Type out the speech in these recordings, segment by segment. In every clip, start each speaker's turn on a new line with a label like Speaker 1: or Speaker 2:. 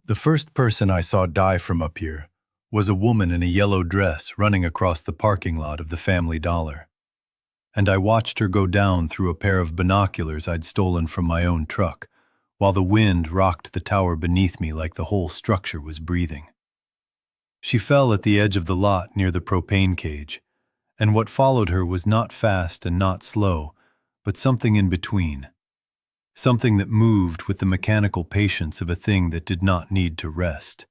Speaker 1: The first person I saw die from up here was a woman in a yellow dress running across the parking lot of the Family Dollar. And I watched her go down through a pair of binoculars I'd stolen from my own truck, while the wind rocked the tower beneath me like the whole structure was breathing. She fell at the edge of the lot near the propane cage, and what followed her was not fast and not slow, but something in between. Something that moved with the mechanical patience of a thing that did not need to rest.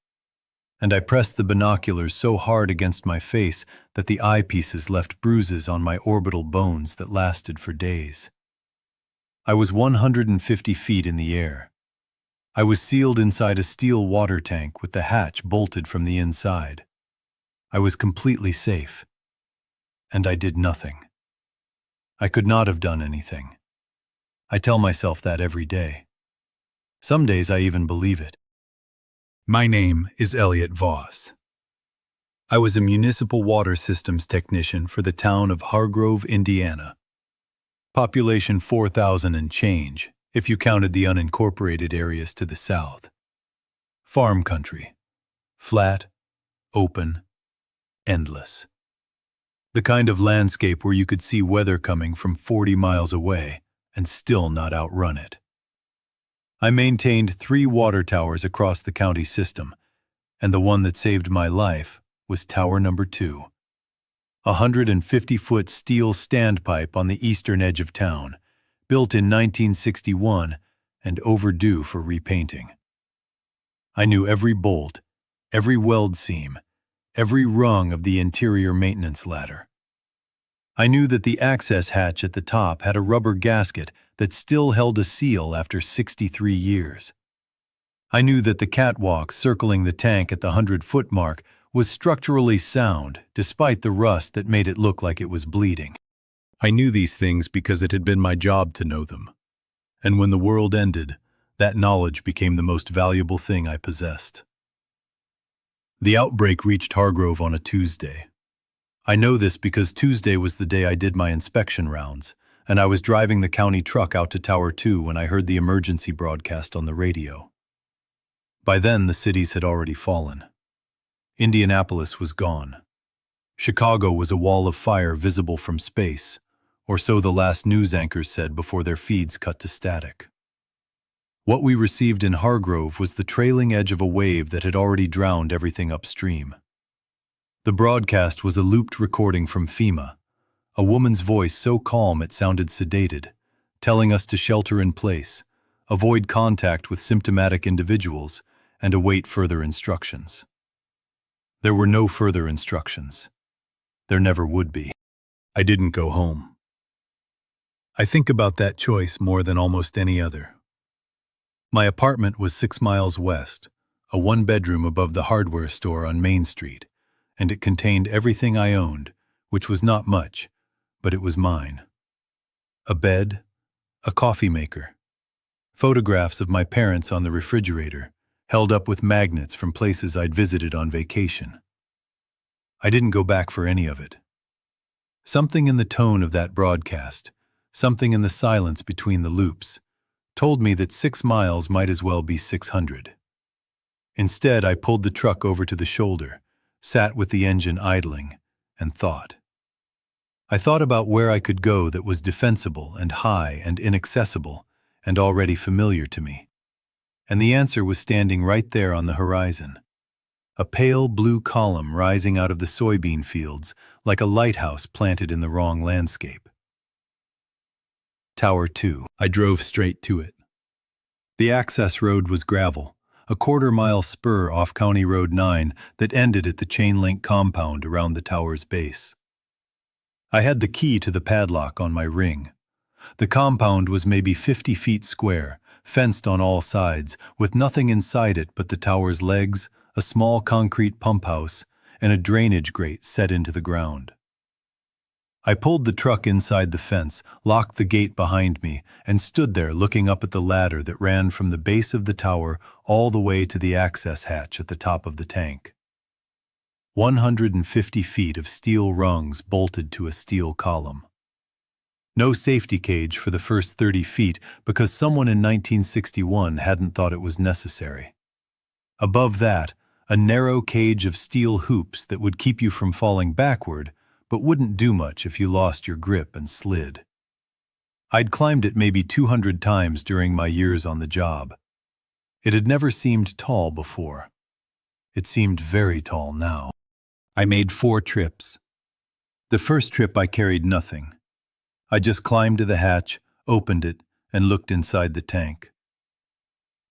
Speaker 1: And I pressed the binoculars so hard against my face that the eyepieces left bruises on my orbital bones that lasted for days. I was 150 feet in the air. I was sealed inside a steel water tank with the hatch bolted from the inside. I was completely safe. And I did nothing. I could not have done anything. I tell myself that every day. Some days I even believe it. My name is Elliot Voss. I was a municipal water systems technician for the town of Hargrove, Indiana. Population 4,000 and change, if you counted the unincorporated areas to the south. Farm country. Flat, open, endless. The kind of landscape where you could see weather coming from 40 miles away and still not outrun it. I maintained 3 water towers across the county system, and the one that saved my life was Tower Number 2. A 150-foot steel standpipe on the eastern edge of town, built in 1961 and overdue for repainting. I knew every bolt, every weld seam, every rung of the interior maintenance ladder. I knew that the access hatch at the top had a rubber gasket that still held a seal after 63 years. I knew that the catwalk circling the tank at the 100-foot mark was structurally sound despite the rust that made it look like it was bleeding. I knew these things because it had been my job to know them. And when the world ended, that knowledge became the most valuable thing I possessed. The outbreak reached Hargrove on a Tuesday. I know this because Tuesday was the day I did my inspection rounds, and I was driving the county truck out to Tower 2 when I heard the emergency broadcast on the radio. By then, the cities had already fallen. Indianapolis was gone. Chicago was a wall of fire visible from space, or so the last news anchors said before their feeds cut to static. What we received in Hargrove was the trailing edge of a wave that had already drowned everything upstream. The broadcast was a looped recording from FEMA, a woman's voice so calm it sounded sedated, telling us to shelter in place, avoid contact with symptomatic individuals, and await further instructions. There were no further instructions. There never would be. I didn't go home. I think about that choice more than almost any other. My apartment was 6 miles west, a 1-bedroom above the hardware store on Main Street, and it contained everything I owned, which was not much, but it was mine. A bed, a coffee maker, photographs of my parents on the refrigerator, held up with magnets from places I'd visited on vacation. I didn't go back for any of it. Something in the tone of that broadcast, something in the silence between the loops, told me that 6 miles might as well be 600. Instead, I pulled the truck over to the shoulder, sat with the engine idling, and thought. I thought about where I could go that was defensible and high and inaccessible and already familiar to me. And the answer was standing right there on the horizon. A pale blue column rising out of the soybean fields like a lighthouse planted in the wrong landscape. Tower 2. I drove straight to it. The access road was gravel, a quarter-mile spur off County Road 9 that ended at the chain-link compound around the tower's base. I had the key to the padlock on my ring. The compound was maybe 50 feet square, fenced on all sides, with nothing inside it but the tower's legs, a small concrete pump house, and a drainage grate set into the ground. I pulled the truck inside the fence, locked the gate behind me, and stood there looking up at the ladder that ran from the base of the tower all the way to the access hatch at the top of the tank. 150 feet of steel rungs bolted to a steel column. No safety cage for the first 30 feet because someone in 1961 hadn't thought it was necessary. Above that, a narrow cage of steel hoops that would keep you from falling backward, but wouldn't do much if you lost your grip and slid. I'd climbed it maybe 200 times during my years on the job. It had never seemed tall before. It seemed very tall now. I made 4 trips. The first trip I carried nothing. I just climbed to the hatch, opened it, and looked inside the tank.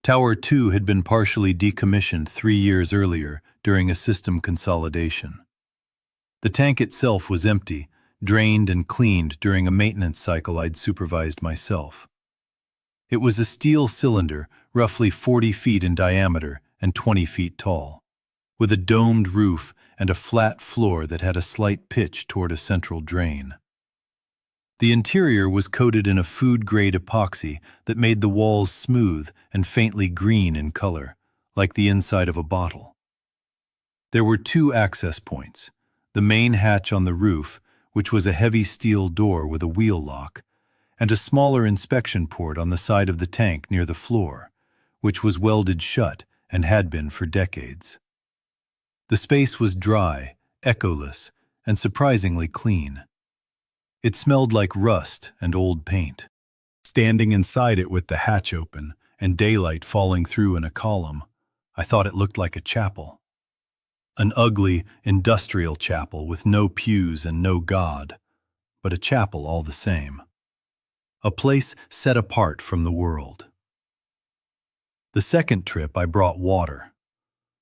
Speaker 1: Tower 2 had been partially decommissioned 3 years earlier during a system consolidation. The tank itself was empty, drained and cleaned during a maintenance cycle I'd supervised myself. It was a steel cylinder, roughly 40 feet in diameter and 20 feet tall, with a domed roof and a flat floor that had a slight pitch toward a central drain. The interior was coated in a food-grade epoxy that made the walls smooth and faintly green in color, like the inside of a bottle. There were 2 access points, the main hatch on the roof, which was a heavy steel door with a wheel lock, and a smaller inspection port on the side of the tank near the floor, which was welded shut and had been for decades. The space was dry, echoless, and surprisingly clean. It smelled like rust and old paint. Standing inside it with the hatch open and daylight falling through in a column, I thought it looked like a chapel. An ugly, industrial chapel with no pews and no God, but a chapel all the same. A place set apart from the world. The second trip I brought water.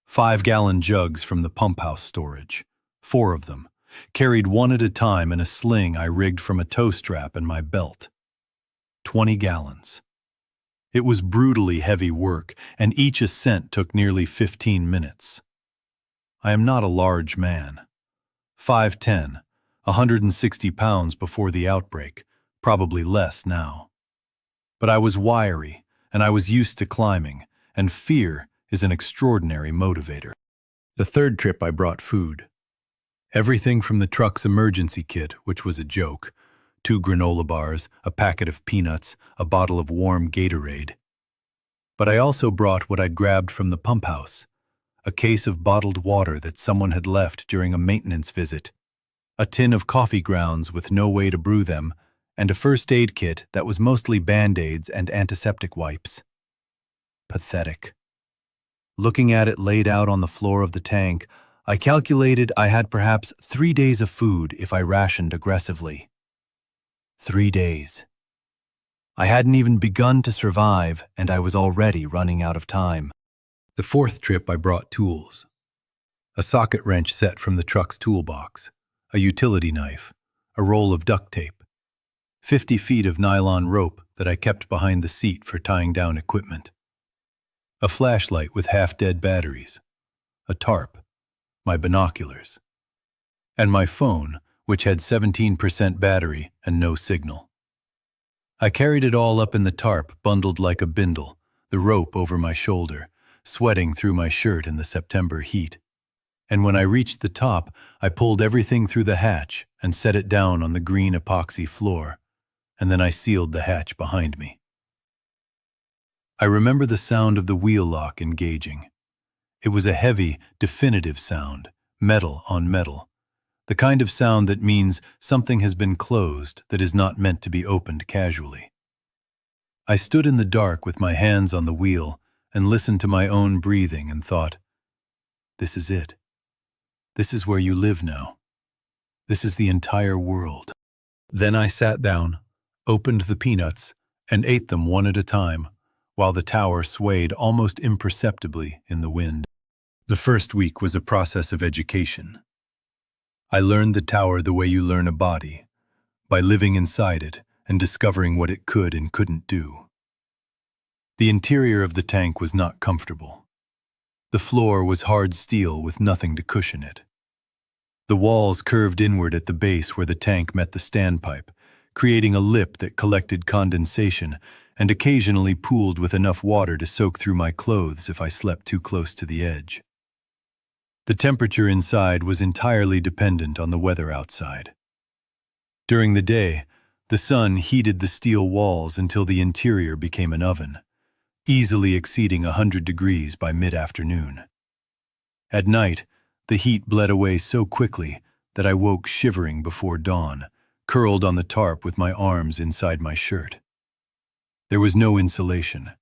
Speaker 1: 5-gallon jugs from the pump house storage, 4 of them, carried one at a time in a sling I rigged from a tow strap in my belt. 20 gallons. It was brutally heavy work, and each ascent took nearly 15 minutes. I am not a large man. 5'10", 160 pounds before the outbreak, probably less now. But I was wiry, and I was used to climbing, and fear is an extraordinary motivator. The third trip I brought food. Everything from the truck's emergency kit, which was a joke, 2 granola bars, a packet of peanuts, a bottle of warm Gatorade. But I also brought what I'd grabbed from the pump house, a case of bottled water that someone had left during a maintenance visit, a tin of coffee grounds with no way to brew them, and a first aid kit that was mostly Band-Aids and antiseptic wipes. Pathetic. Looking at it laid out on the floor of the tank, I calculated I had perhaps 3 days of food if I rationed aggressively. 3 days. I hadn't even begun to survive, and I was already running out of time. The fourth trip I brought tools. A socket wrench set from the truck's toolbox, a utility knife, a roll of duct tape, 50 feet of nylon rope that I kept behind the seat for tying down equipment, a flashlight with half-dead batteries, a tarp, my binoculars, and my phone, which had 17% battery and no signal. I carried it all up in the tarp, bundled like a bindle, the rope over my shoulder, sweating through my shirt in the September heat. And when I reached the top, I pulled everything through the hatch and set it down on the green epoxy floor, and then I sealed the hatch behind me. I remember the sound of the wheel lock engaging. It was a heavy, definitive sound, metal on metal, the kind of sound that means something has been closed that is not meant to be opened casually. I stood in the dark with my hands on the wheel and listened to my own breathing and thought, this is it. This is where you live now. This is the entire world. Then I sat down, opened the peanuts, and ate them one at a time, while the tower swayed almost imperceptibly in the wind. The first week was a process of education. I learned the tower the way you learn a body, by living inside it and discovering what it could and couldn't do. The interior of the tank was not comfortable. The floor was hard steel with nothing to cushion it. The walls curved inward at the base where the tank met the standpipe, creating a lip that collected condensation and occasionally pooled with enough water to soak through my clothes if I slept too close to the edge. The temperature inside was entirely dependent on the weather outside. During the day, the sun heated the steel walls until the interior became an oven. easily exceeding 100 degrees by mid-afternoon. At night, the heat bled away so quickly that I woke shivering before dawn, curled on the tarp with my arms inside my shirt. There was no insulation.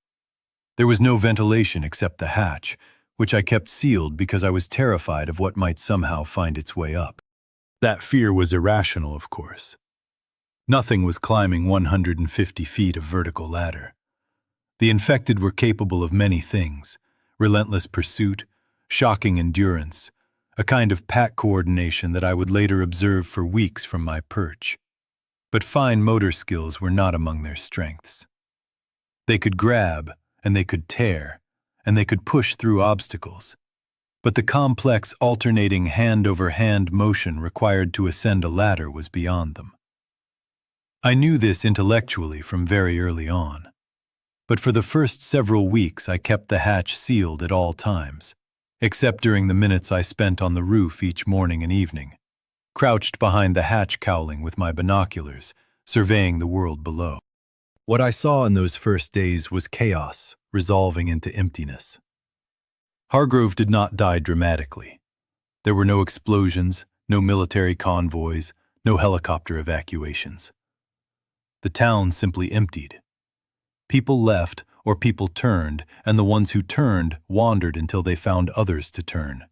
Speaker 1: There was no ventilation except the hatch, which I kept sealed because I was terrified of what might somehow find its way up. That fear was irrational, of course. Nothing was climbing 150 feet of vertical ladder. The infected were capable of many things: relentless pursuit, shocking endurance, a kind of pack coordination that I would later observe for weeks from my perch. But fine motor skills were not among their strengths. They could grab, and they could tear, and they could push through obstacles. But the complex alternating hand-over-hand motion required to ascend a ladder was beyond them. I knew this intellectually from very early on. But for the first several weeks I kept the hatch sealed at all times, except during the minutes I spent on the roof each morning and evening, crouched behind the hatch cowling with my binoculars, surveying the world below. What I saw in those first days was chaos resolving into emptiness. Hargrove did not die dramatically. There were no explosions, no military convoys, no helicopter evacuations. The town simply emptied. People left or people turned, and the ones who turned wandered until they found others to turn.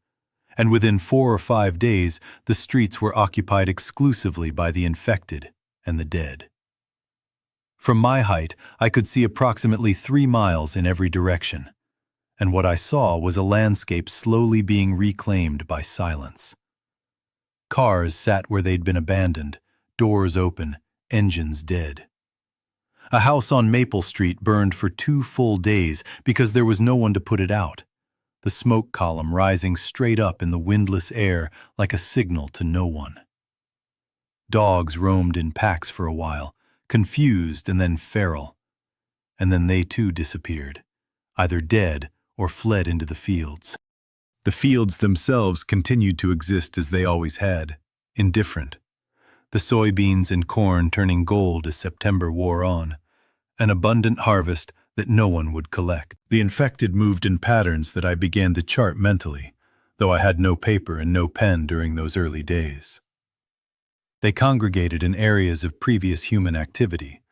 Speaker 1: And within 4 or 5 days, the streets were occupied exclusively by the infected and the dead. From my height, I could see approximately 3 miles in every direction, and what I saw was a landscape slowly being reclaimed by silence. Cars sat where they'd been abandoned, doors open, engines dead. A house on Maple Street burned for 2 full days because there was no one to put it out, the smoke column rising straight up in the windless air like a signal to no one. Dogs roamed in packs for a while, confused and then feral, and then they too disappeared, either dead or fled into the fields. The fields themselves continued to exist as they always had, indifferent. The soybeans and corn turning gold as September wore on, an abundant harvest that no one would collect. The infected moved in patterns that I began to chart mentally, though I had no paper and no pen during those early days. They congregated in areas of previous human activity,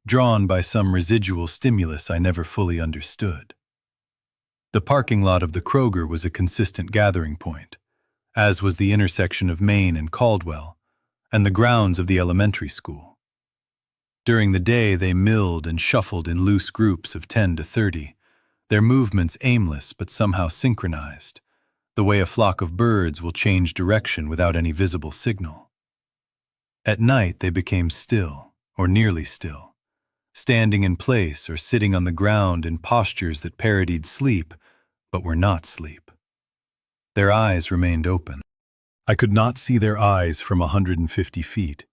Speaker 1: drawn by some residual stimulus I never fully understood. The parking lot of the Kroger was a consistent gathering point, as was the intersection of Main and Caldwell, and the grounds of the elementary school. During the day they milled and shuffled in loose groups of 10 to 30, their movements aimless but somehow synchronized, the way a flock of birds will change direction without any visible signal. At night they became still, or nearly still, standing in place or sitting on the ground in postures that parodied sleep, but were not sleep. Their eyes remained open. I could not see their eyes from 150 feet,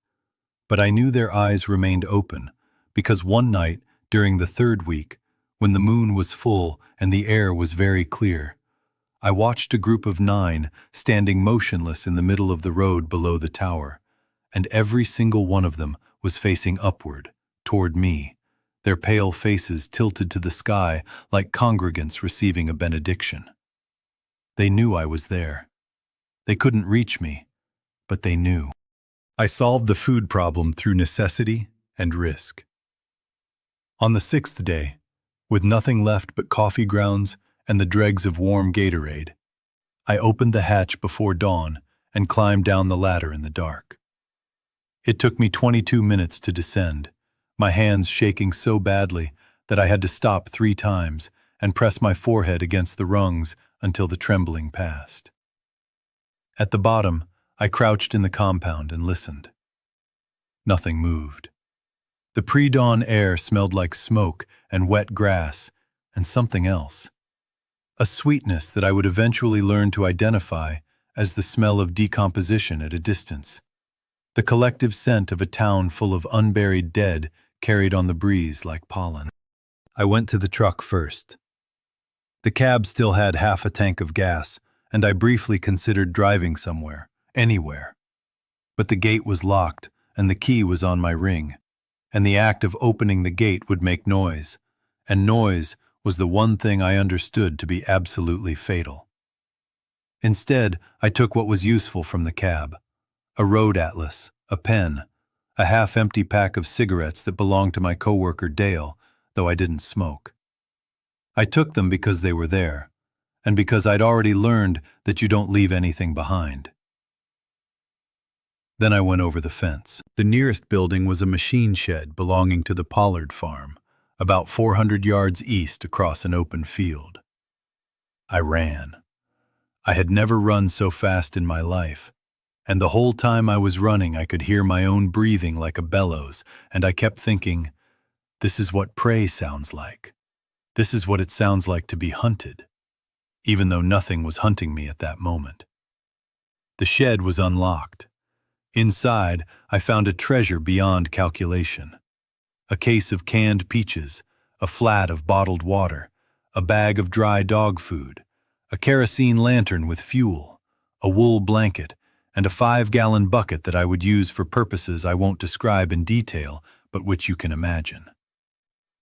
Speaker 1: but I knew their eyes remained open because one night during the 3rd week, when the moon was full and the air was very clear, I watched a group of 9 standing motionless in the middle of the road below the tower, and every single one of them was facing upward, toward me, their pale faces tilted to the sky like congregants receiving a benediction. They knew I was there. They couldn't reach me, but they knew. I solved the food problem through necessity and risk. On the 6th day, with nothing left but coffee grounds and the dregs of warm Gatorade, I opened the hatch before dawn and climbed down the ladder in the dark. It took me 22 minutes to descend, my hands shaking so badly that I had to stop 3 times and press my forehead against the rungs until the trembling passed. At the bottom, I crouched in the compound and listened. Nothing moved. The pre-dawn air smelled like smoke and wet grass and something else. A sweetness that I would eventually learn to identify as the smell of decomposition at a distance. The collective scent of a town full of unburied dead carried on the breeze like pollen. I went to the truck first. The cab still had half a tank of gas, and I briefly considered driving somewhere, anywhere. But the gate was locked, and the key was on my ring, and the act of opening the gate would make noise, and noise was the one thing I understood to be absolutely fatal. Instead, I took what was useful from the cab: a road atlas, a pen, a half-empty pack of cigarettes that belonged to my coworker Dale, though I didn't smoke. I took them because they were there, and because I'd already learned that you don't leave anything behind. Then I went over the fence. The nearest building was a machine shed belonging to the Pollard farm, about 400 yards east across an open field. I ran. I had never run so fast in my life, and the whole time I was running I could hear my own breathing like a bellows, and I kept thinking, this is what prey sounds like. This is what it sounds like to be hunted, even though nothing was hunting me at that moment. The shed was unlocked. Inside, I found a treasure beyond calculation. A case of canned peaches, a flat of bottled water, a bag of dry dog food, a kerosene lantern with fuel, a wool blanket, and a 5-gallon bucket that I would use for purposes I won't describe in detail, but which you can imagine.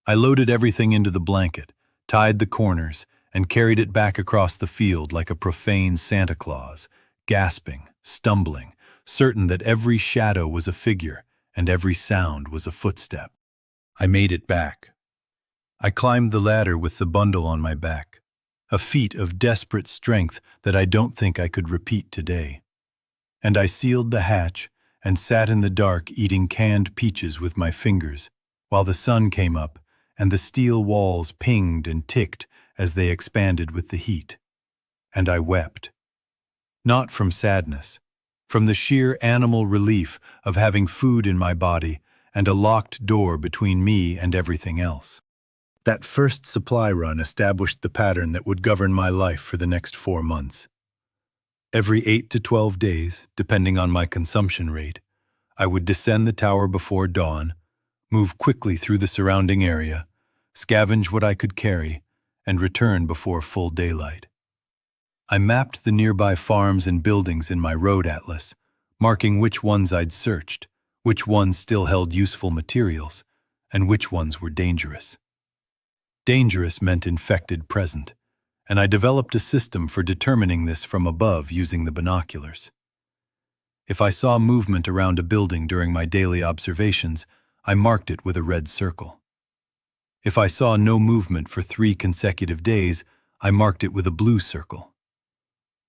Speaker 1: I loaded everything into the blanket, tied the corners, and carried it back across the field like a profane Santa Claus, gasping, stumbling, certain that every shadow was a figure and every sound was a footstep. I made it back. I climbed the ladder with the bundle on my back, a feat of desperate strength that I don't think I could repeat today. And I sealed the hatch and sat in the dark eating canned peaches with my fingers while the sun came up and the steel walls pinged and ticked as they expanded with the heat. And I wept. Not from sadness, from the sheer animal relief of having food in my body and a locked door between me and everything else. That first supply run established the pattern that would govern my life for the next 4 months. Every 8 to 12 days, depending on my consumption rate, I would descend the tower before dawn, move quickly through the surrounding area, scavenge what I could carry, and return before full daylight. I mapped the nearby farms and buildings in my road atlas, marking which ones I'd searched, which ones still held useful materials, and which ones were dangerous. Dangerous meant infected present, and I developed a system for determining this from above using the binoculars. If I saw movement around a building during my daily observations, I marked it with a red circle. If I saw no movement for 3 consecutive days, I marked it with a blue circle.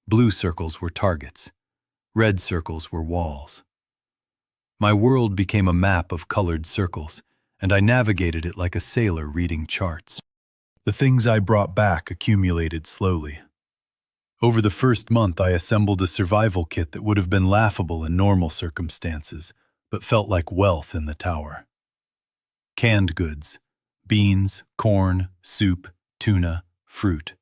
Speaker 1: Blue circles were targets. Red circles were walls. My world became a map of colored circles, and I navigated it like a sailor reading charts. The things I brought back accumulated slowly. Over the first month, I assembled a survival kit that would have been laughable in normal circumstances, but felt like wealth in the tower. Canned goods, beans, corn, soup, tuna, fruit.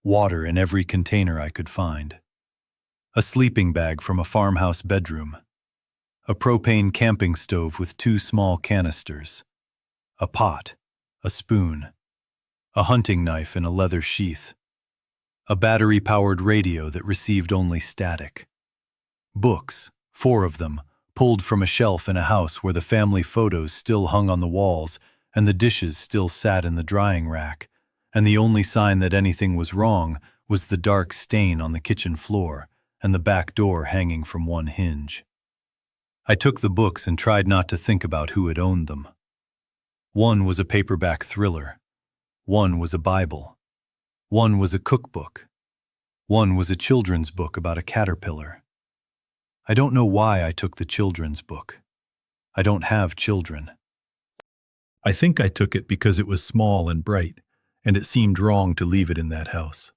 Speaker 1: Water in every container I could find. A sleeping bag from a farmhouse bedroom. A propane camping stove with 2 small canisters. A pot, a spoon. A hunting knife in a leather sheath. A battery-powered radio that received only static. Books, 4 of them, pulled from a shelf in a house where the family photos still hung on the walls and the dishes still sat in the drying rack, and the only sign that anything was wrong was the dark stain on the kitchen floor and the back door hanging from one hinge. I took the books and tried not to think about who had owned them. One was a paperback thriller. One was a Bible. One was a cookbook. One was a children's book about a caterpillar. I don't know why I took the children's book. I don't have children. I think I took it because it was small and bright, and it seemed wrong to leave it in that house.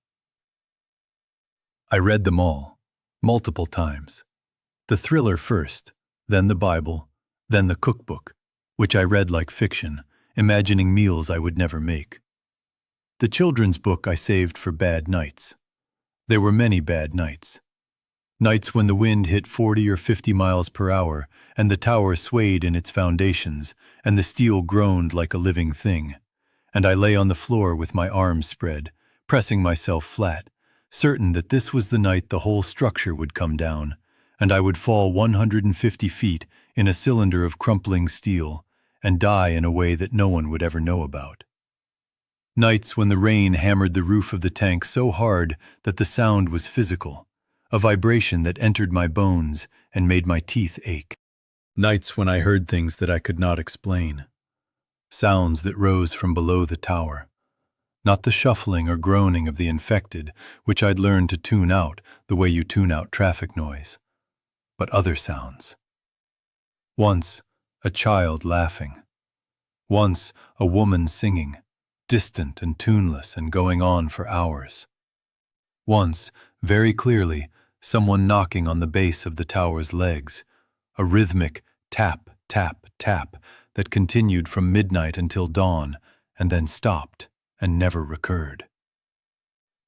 Speaker 1: I read them all, multiple times. The thriller first, then the Bible, then the cookbook, which I read like fiction, imagining meals I would never make. The children's book I saved for bad nights. There were many bad nights. Nights when the wind hit 40 or 50 miles per hour, and the tower swayed in its foundations, and the steel groaned like a living thing. And I lay on the floor with my arms spread, pressing myself flat, certain that this was the night the whole structure would come down, and I would fall 150 feet in a cylinder of crumpling steel, and die in a way that no one would ever know about. Nights when the rain hammered the roof of the tank so hard that the sound was physical, a vibration that entered my bones and made my teeth ache. Nights when I heard things that I could not explain, sounds that rose from below the tower. Not the shuffling or groaning of the infected, which I'd learned to tune out the way you tune out traffic noise, but other sounds. Once, a child laughing. Once, a woman singing, distant and tuneless and going on for hours. Once, very clearly, someone knocking on the base of the tower's legs, a rhythmic tap, tap, tap that continued from midnight until dawn and then stopped and never recurred.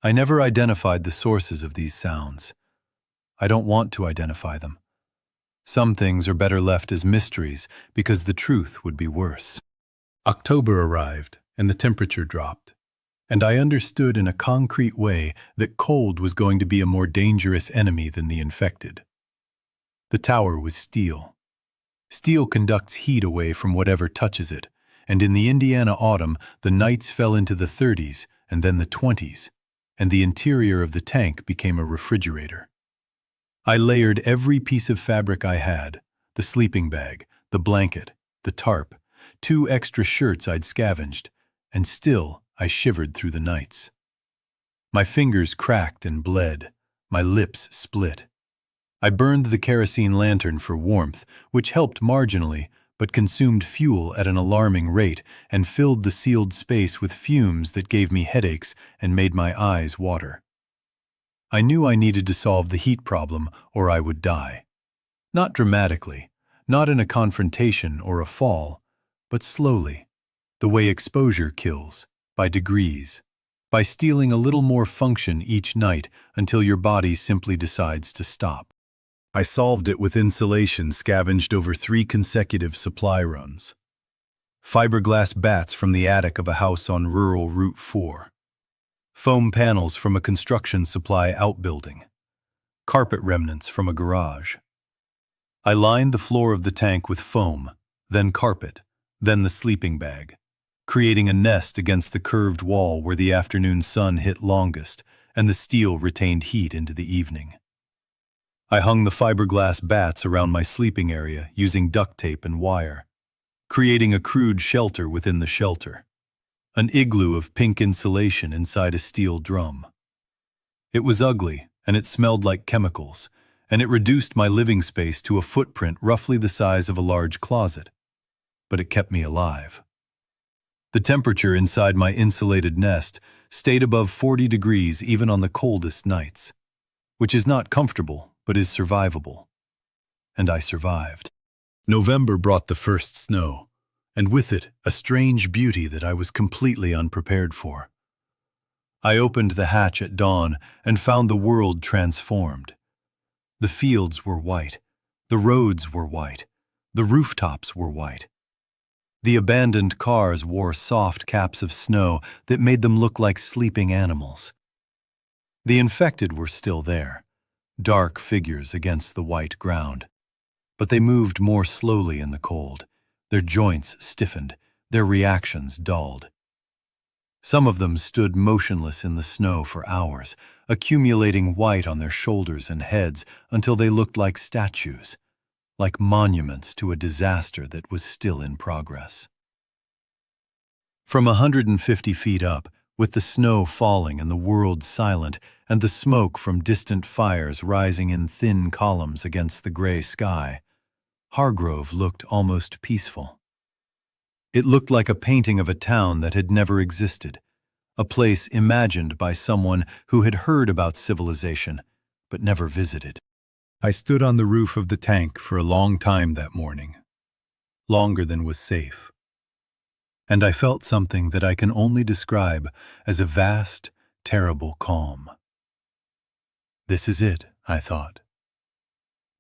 Speaker 1: I never identified the sources of these sounds. I don't want to identify them. Some things are better left as mysteries because the truth would be worse. October arrived and the temperature dropped, and I understood in a concrete way that cold was going to be a more dangerous enemy than the infected. The tower was steel. Steel conducts heat away from whatever touches it, and in the Indiana autumn, the nights fell into the 30s and then the 20s, and the interior of the tank became a refrigerator. I layered every piece of fabric I had, the sleeping bag, the blanket, the tarp, 2 extra shirts I'd scavenged, and still I shivered through the nights. My fingers cracked and bled, my lips split. I burned the kerosene lantern for warmth, which helped marginally, but consumed fuel at an alarming rate and filled the sealed space with fumes that gave me headaches and made my eyes water. I knew I needed to solve the heat problem or I would die. Not dramatically, not in a confrontation or a fall, but slowly, the way exposure kills, by degrees, by stealing a little more function each night until your body simply decides to stop. I solved it with insulation scavenged over 3 consecutive supply runs. Fiberglass bats from the attic of a house on rural Route 4. Foam panels from a construction supply outbuilding. Carpet remnants from a garage. I lined the floor of the tank with foam, then carpet, then the sleeping bag, creating a nest against the curved wall where the afternoon sun hit longest and the steel retained heat into the evening. I hung the fiberglass bats around my sleeping area using duct tape and wire, creating a crude shelter within the shelter, an igloo of pink insulation inside a steel drum. It was ugly, and it smelled like chemicals, and it reduced my living space to a footprint roughly the size of a large closet, but it kept me alive. The temperature inside my insulated nest stayed above 40 degrees even on the coldest nights, which is not comfortable, but is survivable. And I survived. November brought the first snow, and with it a strange beauty that I was completely unprepared for. I opened the hatch at dawn and found the world transformed. The fields were white, the roads were white, the rooftops were white. The abandoned cars wore soft caps of snow that made them look like sleeping animals. The infected were still there, dark figures against the white ground. But they moved more slowly in the cold, their joints stiffened, their reactions dulled. Some of them stood motionless in the snow for hours, accumulating white on their shoulders and heads until they looked like statues, like monuments to a disaster that was still in progress. From 150 feet up, with the snow falling and the world silent, and the smoke from distant fires rising in thin columns against the gray sky, Hargrove looked almost peaceful. It looked like a painting of a town that had never existed, a place imagined by someone who had heard about civilization, but never visited. I stood on the roof of the tank for a long time that morning, longer than was safe. And I felt something that I can only describe as a vast, terrible calm. This is it, I thought.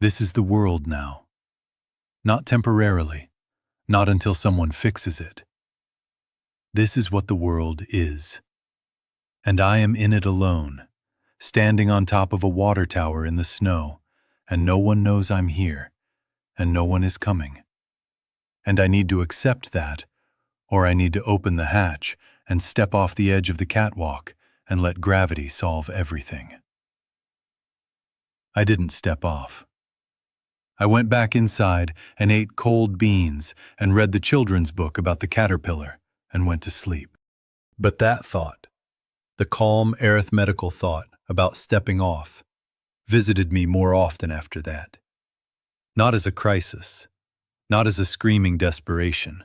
Speaker 1: This is the world now. Not temporarily, not until someone fixes it. This is what the world is. And I am in it alone, standing on top of a water tower in the snow, and no one knows I'm here, and no one is coming. And I need to accept that, or I need to open the hatch and step off the edge of the catwalk and let gravity solve everything. I didn't step off. I went back inside and ate cold beans and read the children's book about the caterpillar and went to sleep. But that thought, the calm arithmetical thought about stepping off, visited me more often after that. Not as a crisis, not as a screaming desperation,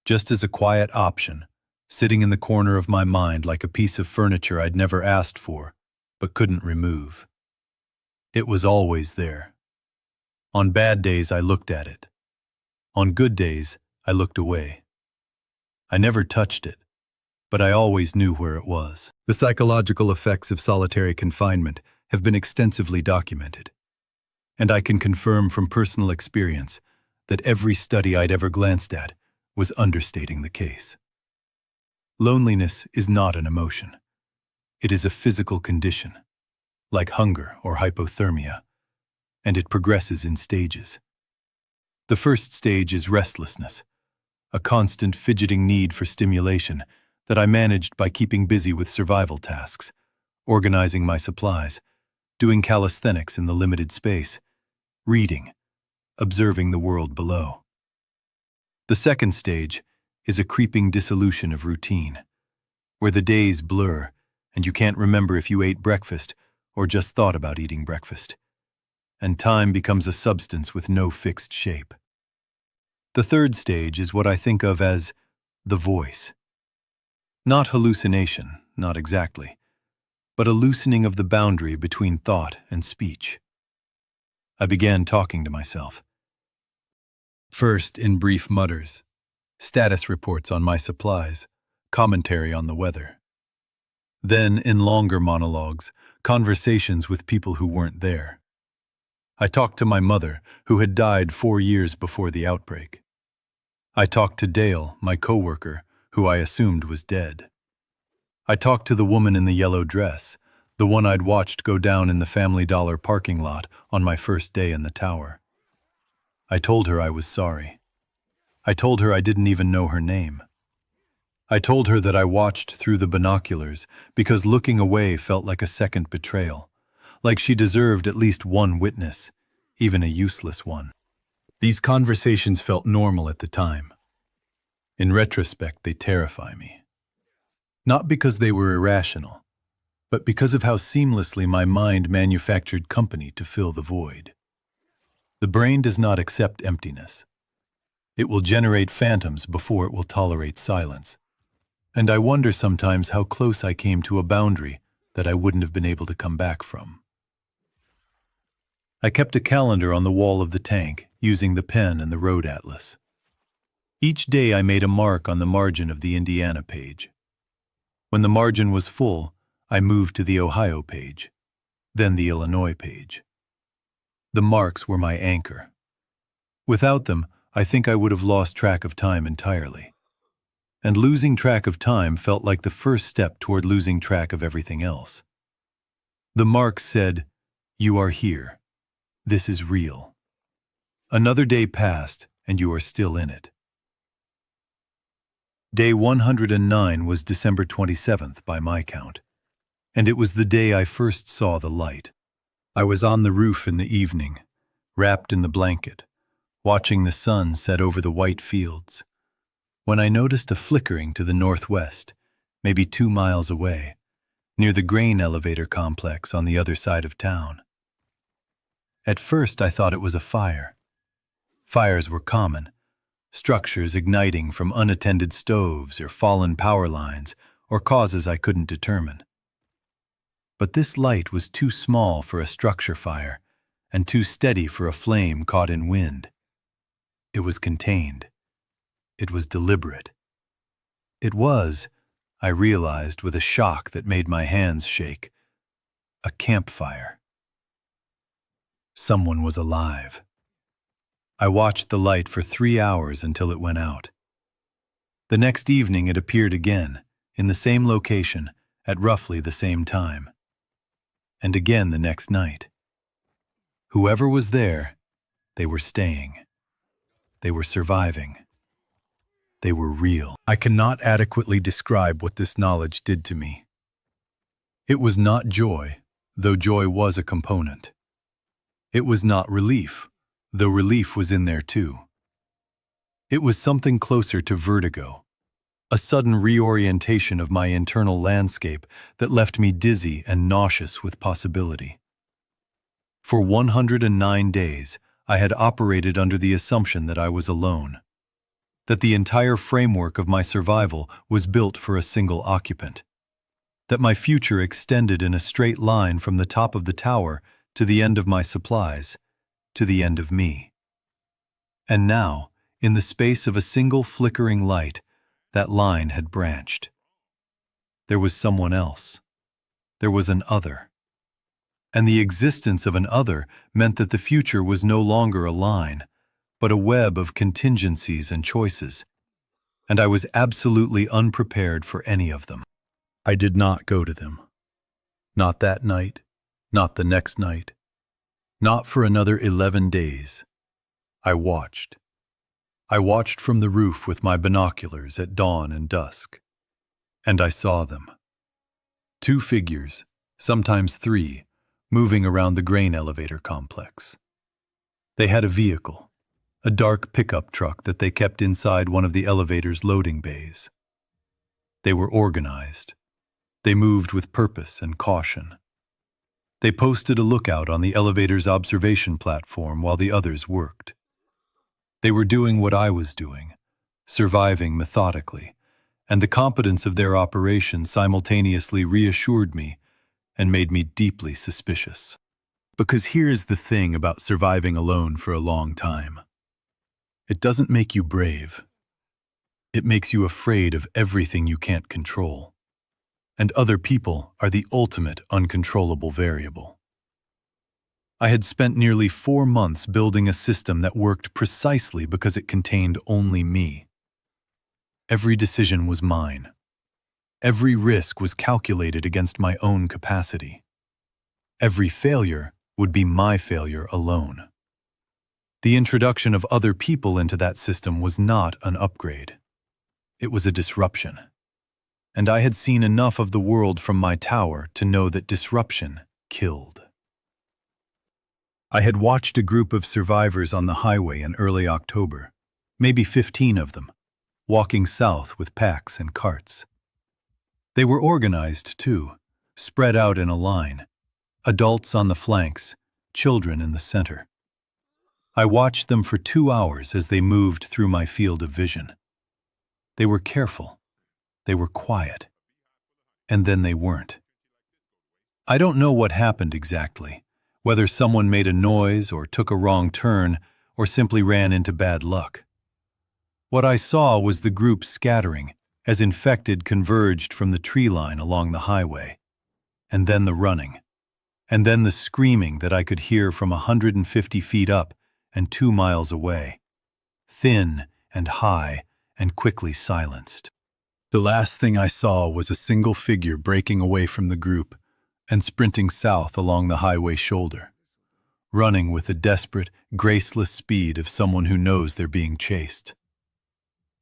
Speaker 1: just as a quiet option, sitting in the corner of my mind like a piece of furniture I'd never asked for, but couldn't remove. It was always there. On bad days, I looked at it. On good days, I looked away. I never touched it, but I always knew where it was. The psychological effects of solitary confinement have been extensively documented, and I can confirm from personal experience that every study I'd ever glanced at was understating the case. Loneliness is not an emotion. It is a physical condition, like hunger or hypothermia, and it progresses in stages. The first stage is restlessness, a constant fidgeting need for stimulation that I managed by keeping busy with survival tasks, organizing my supplies, doing calisthenics in the limited space, reading, observing the world below. The second stage is a creeping dissolution of routine, where the days blur and you can't remember if you ate breakfast or just thought about eating breakfast, and time becomes a substance with no fixed shape. The third stage is what I think of as the voice. Not hallucination, not exactly, but a loosening of the boundary between thought and speech. I began talking to myself. First in brief mutters, status reports on my supplies, commentary on the weather. Then in longer monologues, conversations with people who weren't there. I talked to my mother, who had died 4 years before the outbreak. I talked to Dale, my coworker, who I assumed was dead. I talked to the woman in the yellow dress, the one I'd watched go down in the Family Dollar parking lot on my first day in the tower. I told her I was sorry. I told her I didn't even know her name. I told her that I watched through the binoculars because looking away felt like a second betrayal, like she deserved at least one witness, even a useless one. These conversations felt normal at the time. In retrospect, they terrify me. Not because they were irrational, but because of how seamlessly my mind manufactured company to fill the void. The brain does not accept emptiness. It will generate phantoms before it will tolerate silence. And I wonder sometimes how close I came to a boundary that I wouldn't have been able to come back from. I kept a calendar on the wall of the tank, using the pen and the road atlas. Each day I made a mark on the margin of the Indiana page. When the margin was full, I moved to the Ohio page, then the Illinois page. The marks were my anchor. Without them, I think I would have lost track of time entirely. And losing track of time felt like the first step toward losing track of everything else. The marks said, "You are here. This is real." Another day passed, and you are still in it. Day 109 was December 27th by my count, and it was the day I first saw the light. I was on the roof in the evening, wrapped in the blanket, watching the sun set over the white fields, when I noticed a flickering to the northwest, maybe 2 miles away, near the grain elevator complex on the other side of town. At first I thought it was a fire. Fires were common, structures igniting from unattended stoves or fallen power lines or causes I couldn't determine. But this light was too small for a structure fire and too steady for a flame caught in wind. It was contained. It was deliberate. It was, I realized with a shock that made my hands shake, a campfire. Someone was alive. I watched the light for 3 hours until it went out. The next evening it appeared again, in the same location, at roughly the same time. And again the next night. Whoever was there, they were staying. They were surviving. They were real. I cannot adequately describe what this knowledge did to me. It was not joy, though joy was a component. It was not relief, though relief was in there too. It was something closer to vertigo, a sudden reorientation of my internal landscape that left me dizzy and nauseous with possibility. For 109 days, I had operated under the assumption that I was alone, that the entire framework of my survival was built for a single occupant, that my future extended in a straight line from the top of the tower to the end of my supplies, to the end of me. And now, in the space of a single flickering light, that line had branched. There was someone else. There was an other. And the existence of an other meant that the future was no longer a line, but a web of contingencies and choices, and I was absolutely unprepared for any of them. I did not go to them. Not that night, not the next night, not for another 11 days. I watched. I watched from the roof with my binoculars at dawn and dusk, and I saw them. 2 figures, sometimes 3, moving around the grain elevator complex. They had a vehicle, a dark pickup truck that they kept inside one of the elevator's loading bays. They were organized. They moved with purpose and caution. They posted a lookout on the elevator's observation platform while the others worked. They were doing what I was doing, surviving methodically, and the competence of their operation simultaneously reassured me and made me deeply suspicious. Because here's the thing about surviving alone for a long time. It doesn't make you brave. It makes you afraid of everything you can't control. And other people are the ultimate uncontrollable variable. I had spent nearly 4 months building a system that worked precisely because it contained only me. Every decision was mine. Every risk was calculated against my own capacity. Every failure would be my failure alone. The introduction of other people into that system was not an upgrade. It was a disruption. And I had seen enough of the world from my tower to know that disruption killed. I had watched a group of survivors on the highway in early October, maybe 15 of them, walking south with packs and carts. They were organized, too, spread out in a line, adults on the flanks, children in the center. I watched them for 2 hours as they moved through my field of vision. They were careful. They were quiet. And then they weren't. I don't know what happened exactly, whether someone made a noise or took a wrong turn or simply ran into bad luck. What I saw was the group scattering as infected converged from the tree line along the highway, and then the running, and then the screaming that I could hear from 150 feet up and 2 miles away, thin and high and quickly silenced. The last thing I saw was a single figure breaking away from the group and sprinting south along the highway shoulder, running with the desperate, graceless speed of someone who knows they're being chased.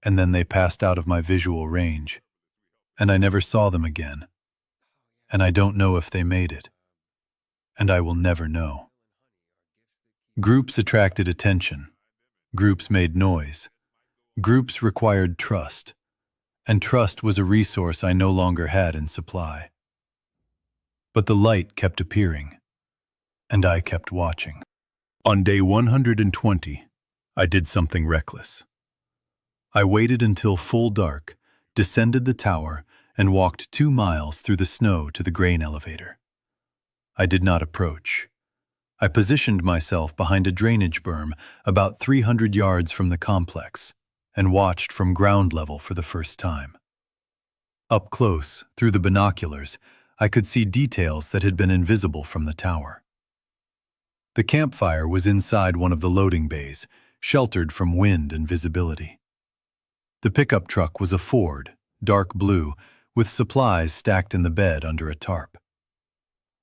Speaker 1: And then they passed out of my visual range, and I never saw them again. And I don't know if they made it. And I will never know. Groups attracted attention. Groups made noise. Groups required trust. And trust was a resource I no longer had in supply. But the light kept appearing, and I kept watching. On day 120, I did something reckless. I waited until full dark, descended the tower, and walked 2 miles through the snow to the grain elevator. I did not approach. I positioned myself behind a drainage berm about 300 yards from the complex and watched from ground level for the first time. Up close, through the binoculars, I could see details that had been invisible from the tower. The campfire was inside one of the loading bays, sheltered from wind and visibility. The pickup truck was a Ford, dark blue, with supplies stacked in the bed under a tarp.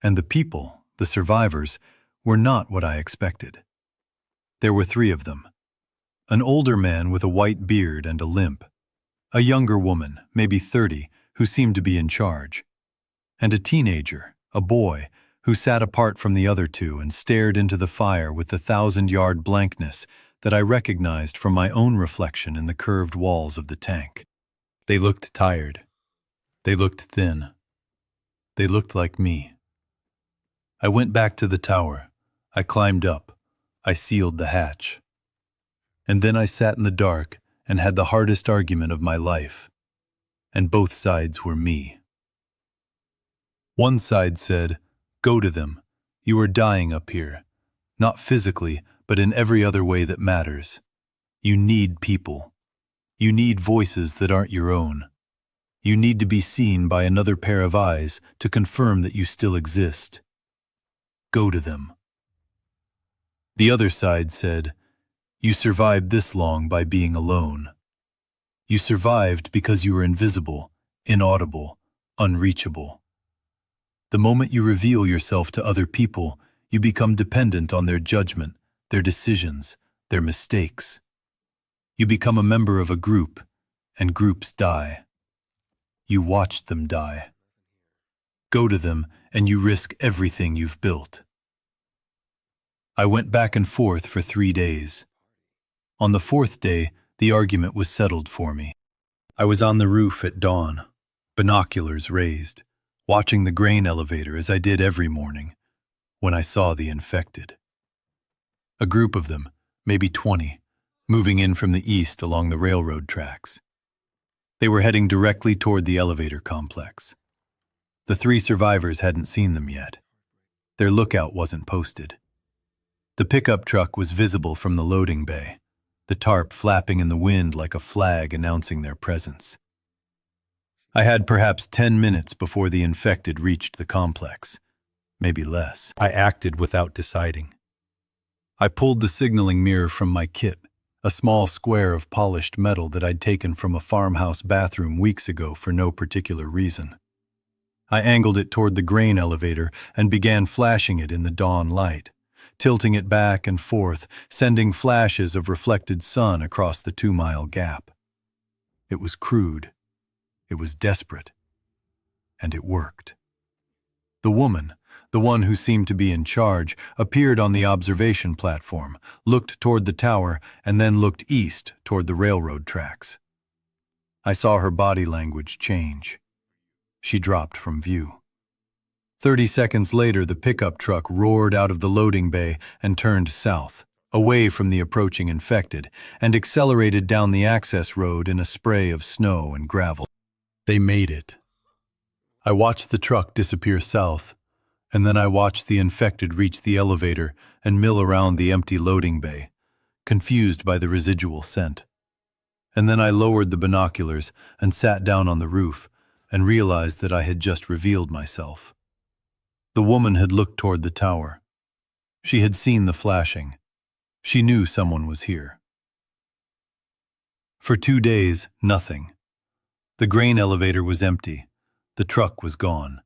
Speaker 1: And the people, the survivors, were not what I expected. There were 3 of them. An older man with a white beard and a limp, A younger woman, maybe 30, who seemed to be in charge. And a teenager, a boy, who sat apart from the other two and stared into the fire with the 1,000-yard blankness that I recognized from my own reflection in the curved walls of the tank. They looked tired. They looked thin. They looked like me. I went back to the tower. I climbed up. I sealed the hatch. And then I sat in the dark and had the hardest argument of my life. And both sides were me. One side said, "Go to them. You are dying up here. Not physically, but in every other way that matters. You need people. You need voices that aren't your own. You need to be seen by another pair of eyes to confirm that you still exist. Go to them." The other side said, "You survived this long by being alone. You survived because you were invisible, inaudible, unreachable. The moment you reveal yourself to other people, you become dependent on their judgment, their decisions, their mistakes. You become a member of a group, and groups die. You watch them die. Go to them, and you risk everything you've built." I went back and forth for 3 days. On the 4th day, the argument was settled for me. I was on the roof at dawn, binoculars raised, watching the grain elevator as I did every morning, when I saw the infected. A group of them, maybe 20, moving in from the east along the railroad tracks. They were heading directly toward the elevator complex. The 3 survivors hadn't seen them yet. Their lookout wasn't posted. The pickup truck was visible from the loading bay, the tarp flapping in the wind like a flag announcing their presence. I had perhaps 10 minutes before the infected reached the complex, maybe less. I acted without deciding. I pulled the signaling mirror from my kit, a small square of polished metal that I'd taken from a farmhouse bathroom weeks ago for no particular reason. I angled it toward the grain elevator and began flashing it in the dawn light, tilting it back and forth, sending flashes of reflected sun across the 2-mile gap. It was crude. It was desperate. And it worked. The woman, the one who seemed to be in charge, appeared on the observation platform, looked toward the tower, and then looked east toward the railroad tracks. I saw her body language change. She dropped from view. 30 seconds later, the pickup truck roared out of the loading bay and turned south, away from the approaching infected, and accelerated down the access road in a spray of snow and gravel. They made it. I watched the truck disappear south, and then I watched the infected reach the elevator and mill around the empty loading bay, confused by the residual scent. And then I lowered the binoculars and sat down on the roof and realized that I had just revealed myself. The woman had looked toward the tower. She had seen the flashing. She knew someone was here. For 2 days, nothing. The grain elevator was empty. The truck was gone.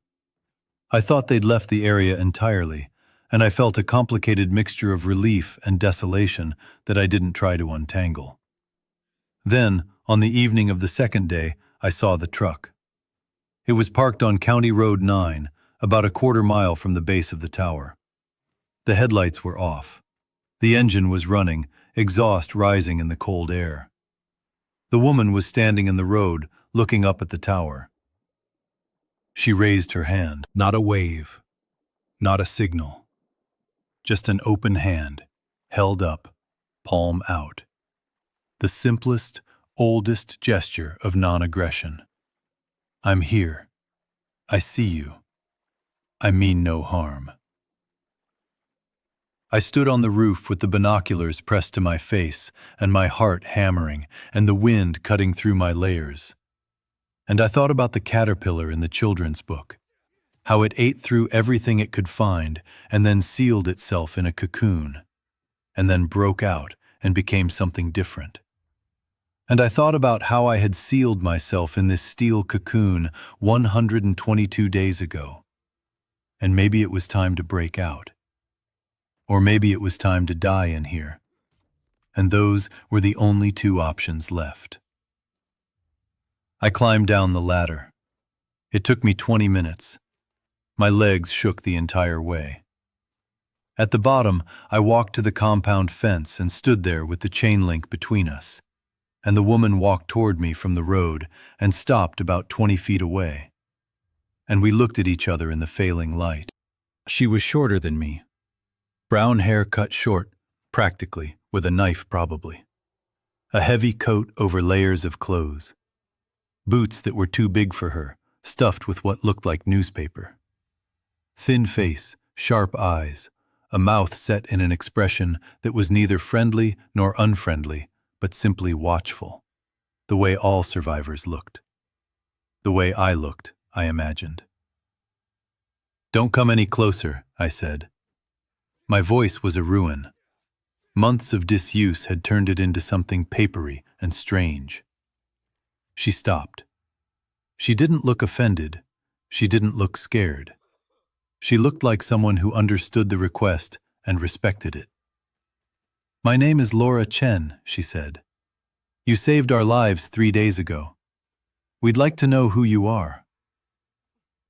Speaker 1: I thought they'd left the area entirely, and I felt a complicated mixture of relief and desolation that I didn't try to untangle. Then, on the evening of the 2nd day, I saw the truck. It was parked on County Road 9, about a 1/4 mile from the base of the tower. The headlights were off. The engine was running, exhaust rising in the cold air. The woman was standing in the road, looking up at the tower. She raised her hand. Not a wave, not a signal. Just an open hand, held up, palm out. The simplest, oldest gesture of non-aggression. I'm here. I see you. I mean no harm. I stood on the roof with the binoculars pressed to my face and my heart hammering and the wind cutting through my layers. And I thought about the caterpillar in the children's book, how it ate through everything it could find and then sealed itself in a cocoon, and then broke out and became something different. And I thought about how I had sealed myself in this steel cocoon 122 days ago. And maybe it was time to break out. Or maybe it was time to die in here. And those were the only 2 options left. I climbed down the ladder. It took me 20 minutes. My legs shook the entire way. At the bottom, I walked to the compound fence and stood there with the chain link between us, and the woman walked toward me from the road and stopped about 20 feet away. And we looked at each other in the failing light. She was shorter than me. Brown hair cut short, practically, with a knife probably. A heavy coat over layers of clothes. Boots that were too big for her, stuffed with what looked like newspaper. Thin face, sharp eyes, a mouth set in an expression that was neither friendly nor unfriendly, but simply watchful. The way all survivors looked. The way I looked, I imagined. "Don't come any closer," I said. My voice was a ruin. Months of disuse had turned it into something papery and strange. She stopped. She didn't look offended. She didn't look scared. She looked like someone who understood the request and respected it. "My name is Laura Chen," she said. "You saved our lives 3 days ago. We'd like to know who you are."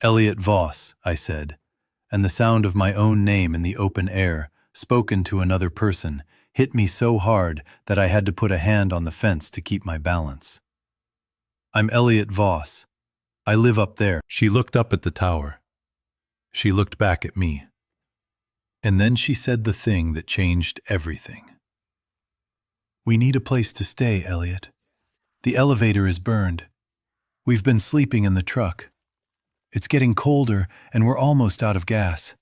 Speaker 1: "Elliot Voss," I said, and the sound of my own name in the open air, spoken to another person, hit me so hard that I had to put a hand on the fence to keep my balance. "I'm Elliot Voss. I live up there." She looked up at the tower. She looked back at me. And then she said the thing that changed everything. "We need a place to stay, Elliot. The elevator is burned. We've been sleeping in the truck. It's getting colder and we're almost out of gas.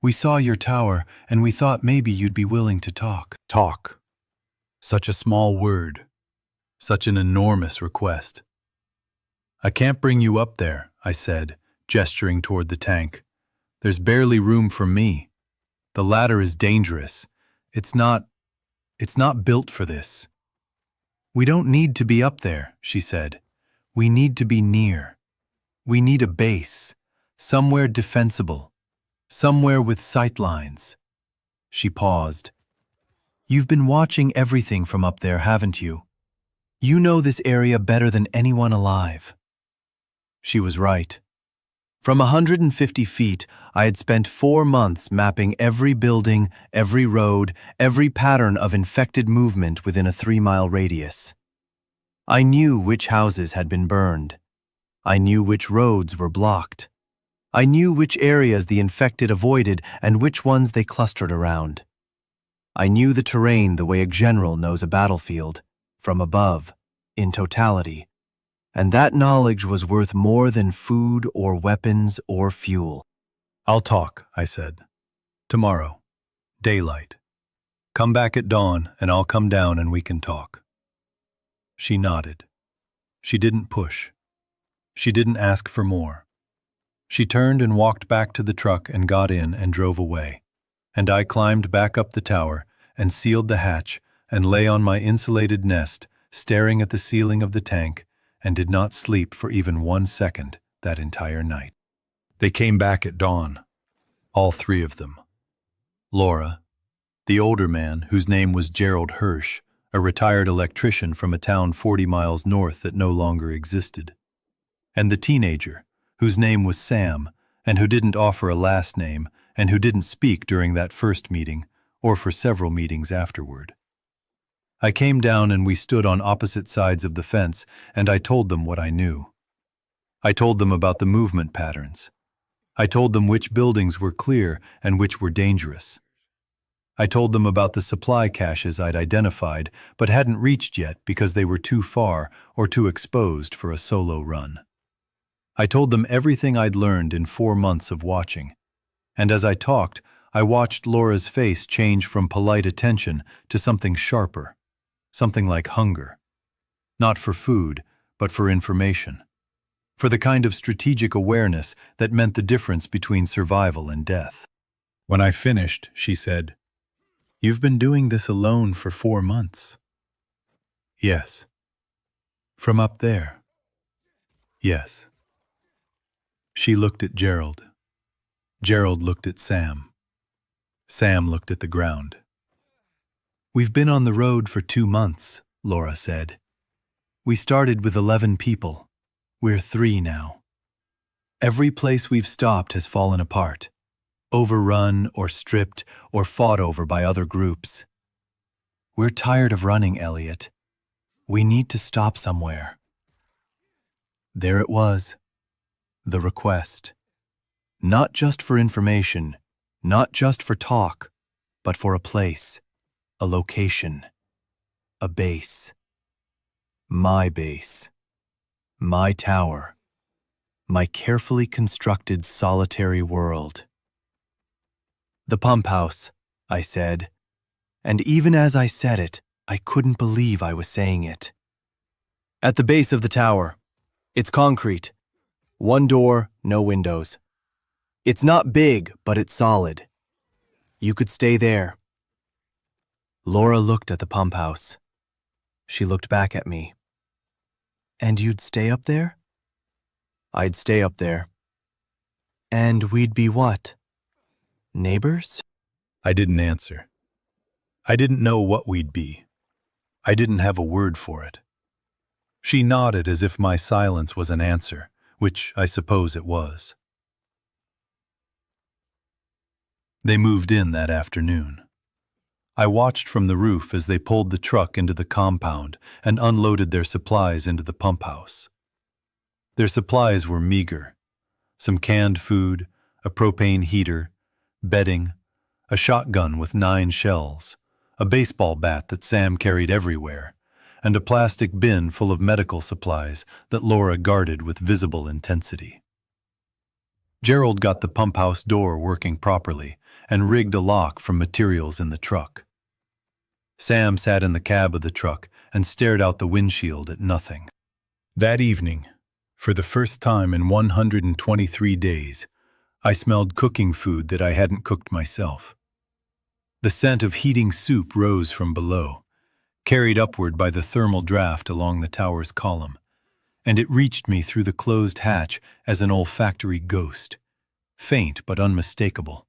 Speaker 1: We saw your tower and we thought maybe you'd be willing to talk." Talk. Such a small word. Such an enormous request. "I can't bring you up there," I said, gesturing toward the tank. "There's barely room for me. The ladder is dangerous. It's not built for this." "We don't need to be up there," she said. "We need to be near. We need a base, somewhere defensible, somewhere with sightlines." She paused. "You've been watching everything from up there, haven't you? You know this area better than anyone alive." She was right. From 150 feet, I had spent 4 months mapping every building, every road, every pattern of infected movement within a 3-mile radius. I knew which houses had been burned. I knew which roads were blocked. I knew which areas the infected avoided and which ones they clustered around. I knew the terrain the way a general knows a battlefield, from above, in totality. And that knowledge was worth more than food or weapons or fuel. "I'll talk," I said. "Tomorrow. Daylight. Come back at dawn and I'll come down and we can talk." She nodded. She didn't push. She didn't ask for more. She turned and walked back to the truck and got in and drove away. And I climbed back up the tower and sealed the hatch and lay on my insulated nest, staring at the ceiling of the tank, and did not sleep for even 1 second that entire night. They came back at dawn. All 3 of them. Laura, the older man whose name was Gerald Hirsch, a retired electrician from a town 40 miles north that no longer existed. And the teenager, whose name was Sam, and who didn't offer a last name, and who didn't speak during that first meeting, or for several meetings afterward. I came down and we stood on opposite sides of the fence, and I told them what I knew. I told them about the movement patterns. I told them which buildings were clear and which were dangerous. I told them about the supply caches I'd identified but hadn't reached yet because they were too far or too exposed for a solo run. I told them everything I'd learned in 4 months of watching. And as I talked, I watched Laura's face change from polite attention to something sharper. Something like hunger. Not for food, but for information. For the kind of strategic awareness that meant the difference between survival and death. When I finished, she said, "You've been doing this alone for 4 months." "Yes." "From up there?" "Yes." She looked at Gerald. Gerald looked at Sam. Sam looked at the ground. "We've been on the road for 2 months," Laura said. We started with 11 people. We're 3 now. Every place we've stopped has fallen apart, overrun or stripped or fought over by other groups. We're tired of running, Elliot. We need to stop somewhere. There it was, the request. Not just for information, not just for talk, but for a place, a location, a base. My base, my tower, my carefully constructed solitary world. The pump house, I said, and even as I said it, I couldn't believe I was saying it. At the base of the tower. It's concrete. 1 door, no windows. It's not big, but it's solid. You could stay there. Laura looked at the pump house. She looked back at me. And you'd stay up there? I'd stay up there. And we'd be what? Neighbors? I didn't answer. I didn't know what we'd be. I didn't have a word for it. She nodded as if my silence was an answer, which I suppose it was. They moved in that afternoon. I watched from the roof as they pulled the truck into the compound and unloaded their supplies into the pump house. Their supplies were meager. Some canned food, a propane heater, bedding, a shotgun with 9 shells, a baseball bat that Sam carried everywhere, and a plastic bin full of medical supplies that Laura guarded with visible intensity. Gerald got the pump house door working properly and rigged a lock from materials in the truck. Sam sat in the cab of the truck and stared out the windshield at nothing. That evening, for the first time in 123 days, I smelled cooking food that I hadn't cooked myself. The scent of heating soup rose from below, carried upward by the thermal draft along the tower's column, and it reached me through the closed hatch as an olfactory ghost, faint but unmistakable,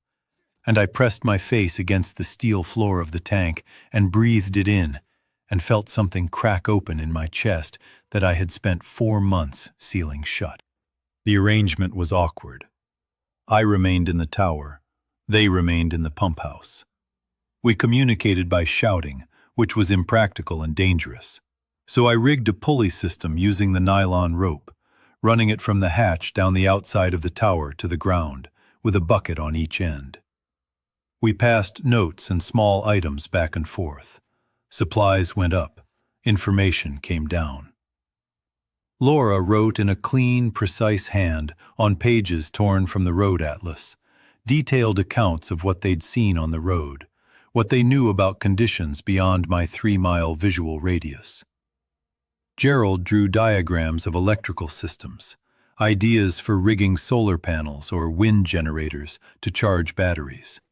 Speaker 1: and I pressed my face against the steel floor of the tank and breathed it in and felt something crack open in my chest that I had spent 4 months sealing shut. The arrangement was awkward. I remained in the tower. They remained in the pump house. We communicated by shouting, which was impractical and dangerous. So I rigged a pulley system using the nylon rope, running it from the hatch down the outside of the tower to the ground, with a bucket on each end. We passed notes and small items back and forth. Supplies went up. Information came down. Laura wrote in a clean, precise hand on pages torn from the road atlas, detailed accounts of what they'd seen on the road, what they knew about conditions beyond my 3-mile visual radius. Gerald drew diagrams of electrical systems, ideas for rigging solar panels or wind generators to charge batteries.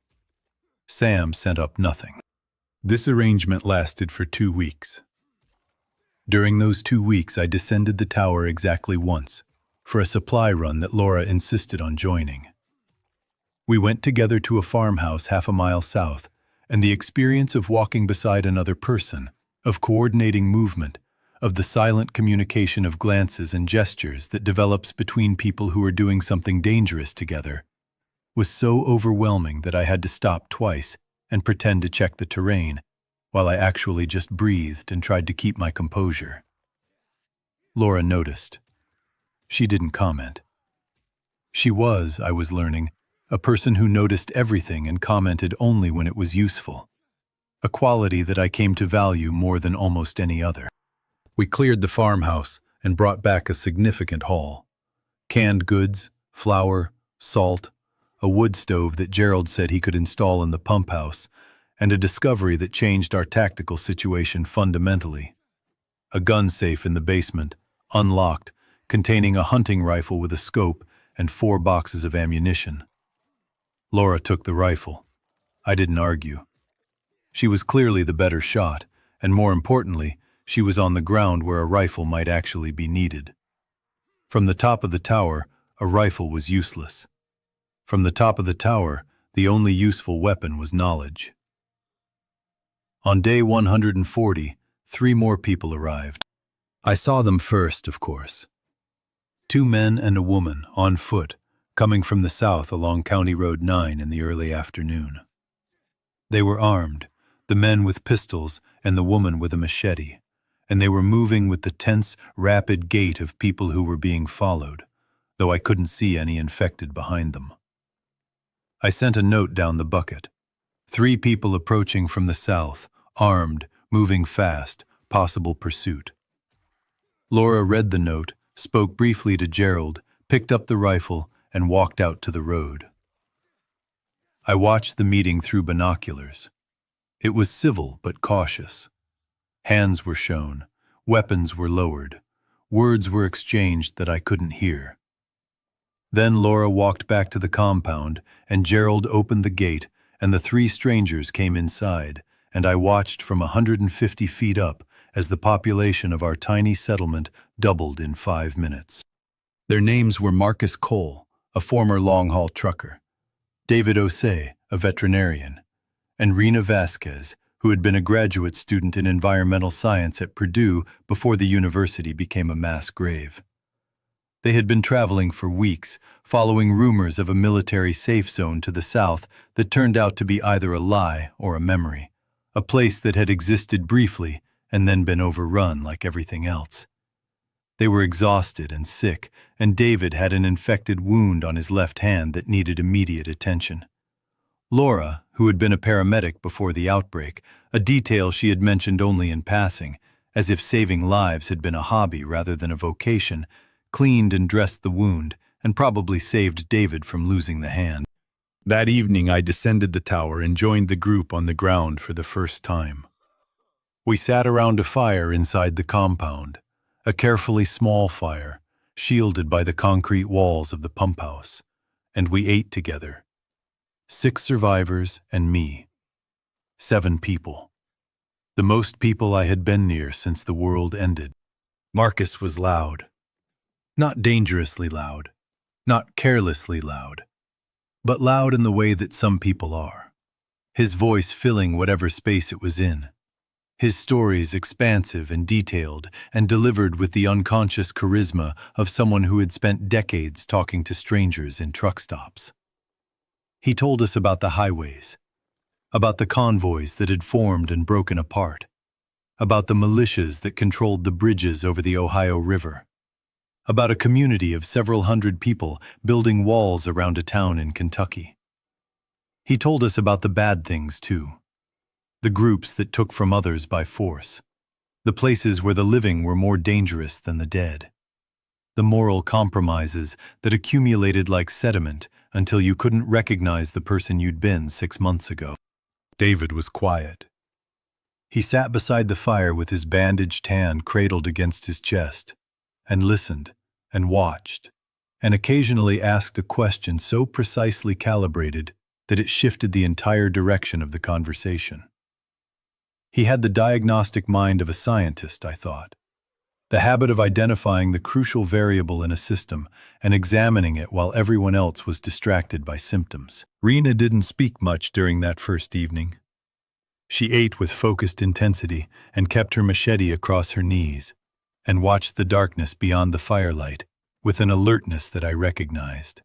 Speaker 1: Sam sent up nothing. This arrangement lasted for 2 weeks. During those 2 weeks, I descended the tower exactly once, for a supply run that Laura insisted on joining. We went together to a farmhouse half a mile south, and the experience of walking beside another person, of coordinating movement, of the silent communication of glances and gestures that develops between people who are doing something dangerous together, was so overwhelming that I had to stop twice and pretend to check the terrain, while I actually just breathed and tried to keep my composure. Laura noticed. She didn't comment. She was, I was learning, a person who noticed everything and commented only when it was useful, a quality that I came to value more than almost any other. We cleared the farmhouse and brought back a significant haul. Canned goods, flour, salt, a wood stove that Gerald said he could install in the pump house, and a discovery that changed our tactical situation fundamentally. A gun safe in the basement, unlocked, containing a hunting rifle with a scope and 4 boxes of ammunition. Laura took the rifle. I didn't argue. She was clearly the better shot, and more importantly, she was on the ground where a rifle might actually be needed. From the top of the tower, a rifle was useless. From the top of the tower, the only useful weapon was knowledge. On day 140, 3 more people arrived. I saw them first, of course. Two men and a woman, on foot, coming from the south along County Road 9 in the early afternoon. They were armed, the men with pistols and the woman with a machete, and they were moving with the tense, rapid gait of people who were being followed, though I couldn't see any infected behind them. I sent a note down the bucket. 3 people approaching from the south, armed, moving fast, possible pursuit. Laura read the note, spoke briefly to Gerald, picked up the rifle, and walked out to the road. I watched the meeting through binoculars. It was civil but cautious. Hands were shown, weapons were lowered, words were exchanged that I couldn't hear. Then Laura walked back to the compound, and Gerald opened the gate, and the 3 strangers came inside, and I watched from 150 feet up as the population of our tiny settlement doubled in 5 minutes. Their names were Marcus Cole, a former long-haul trucker, David Osei, a veterinarian, and Rena Vasquez, who had been a graduate student in environmental science at Purdue before the university became a mass grave. They had been traveling for weeks, following rumors of a military safe zone to the south that turned out to be either a lie or a memory, a place that had existed briefly and then been overrun like everything else. They were exhausted and sick, and David had an infected wound on his left hand that needed immediate attention. Laura, who had been a paramedic before the outbreak, a detail she had mentioned only in passing, as if saving lives had been a hobby rather than a vocation, cleaned and dressed the wound, and probably saved David from losing the hand. That evening I descended the tower and joined the group on the ground for the first time. We sat around a fire inside the compound, a carefully small fire, shielded by the concrete walls of the pump house, and we ate together. 6 survivors and me. 7 people. The most people I had been near since the world ended. Marcus was loud. Not dangerously loud, not carelessly loud, but loud in the way that some people are. His voice filling whatever space it was in. His stories expansive and detailed and delivered with the unconscious charisma of someone who had spent decades talking to strangers in truck stops. He told us about the highways, about the convoys that had formed and broken apart, about the militias that controlled the bridges over the Ohio River, about a community of several hundred people building walls around a town in Kentucky. He told us about the bad things, too. The groups that took from others by force. The places where the living were more dangerous than the dead. The moral compromises that accumulated like sediment until you couldn't recognize the person you'd been 6 months ago. David was quiet. He sat beside the fire with his bandaged hand cradled against his chest, and listened, and watched, and occasionally asked a question so precisely calibrated that it shifted the entire direction of the conversation. He had the diagnostic mind of a scientist, I thought. The habit of identifying the crucial variable in a system and examining it while everyone else was distracted by symptoms. Rena didn't speak much during that first evening. She ate with focused intensity and kept her machete across her knees, and watched the darkness beyond the firelight with an alertness that I recognized.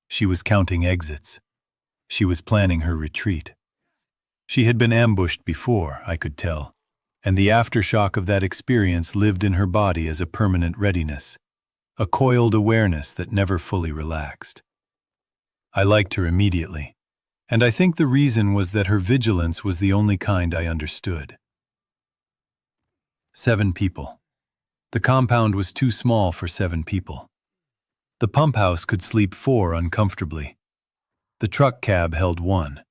Speaker 1: She was counting exits. She was planning her retreat. She had been ambushed before, I could tell, and the aftershock of that experience lived in her body as a permanent readiness, a coiled awareness that never fully relaxed. I liked her immediately, and I think the reason was that her vigilance was the only kind I understood. 7 people. The compound was too small for 7 people. The pump house could sleep 4 uncomfortably. The truck cab held 1.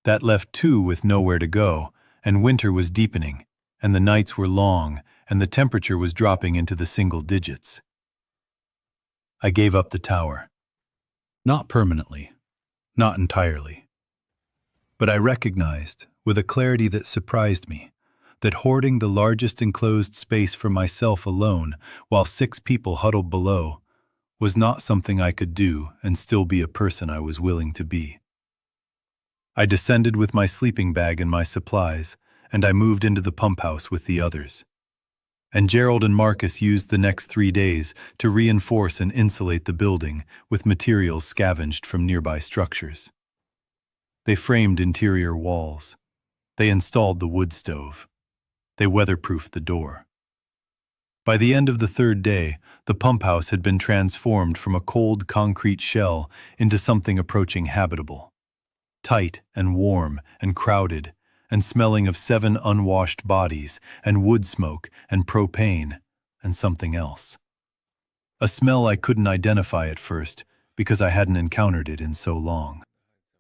Speaker 1: That left 2 with nowhere to go, and winter was deepening, and the nights were long, and the temperature was dropping into the single digits. I gave up the tower. Not permanently, not entirely. But I recognized, with a clarity that surprised me, that hoarding the largest enclosed space for myself alone while 6 people huddled below was not something I could do and still be a person I was willing to be. I descended with my sleeping bag and my supplies, and I moved into the pump house with the others. And Gerald and Marcus used the next 3 days to reinforce and insulate the building with materials scavenged from nearby structures. They framed interior walls. They installed the wood stove. They weatherproofed the door. By the end of the 3rd day, the pump house had been transformed from a cold concrete shell into something approaching habitable. Tight and warm and crowded, and smelling of 7 unwashed bodies and wood smoke and propane and something else. A smell I couldn't identify at first because I hadn't encountered it in so long.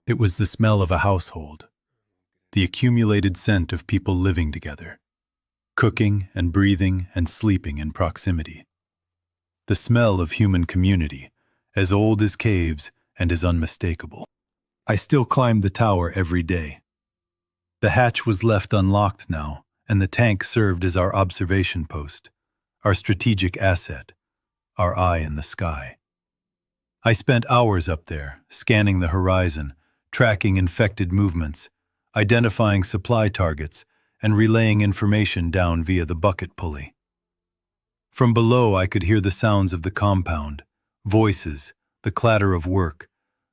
Speaker 1: It was the smell of a household, the accumulated scent of people living together, cooking and breathing and sleeping in proximity. The smell of human community, as old as caves and as unmistakable. I still climbed the tower every day. The hatch was left unlocked now, and the tank served as our observation post, our strategic asset, our eye in the sky. I spent hours up there, scanning the horizon, tracking infected movements, identifying supply targets, and relaying information down via the bucket pulley. From below I could hear the sounds of the compound, voices, the clatter of work,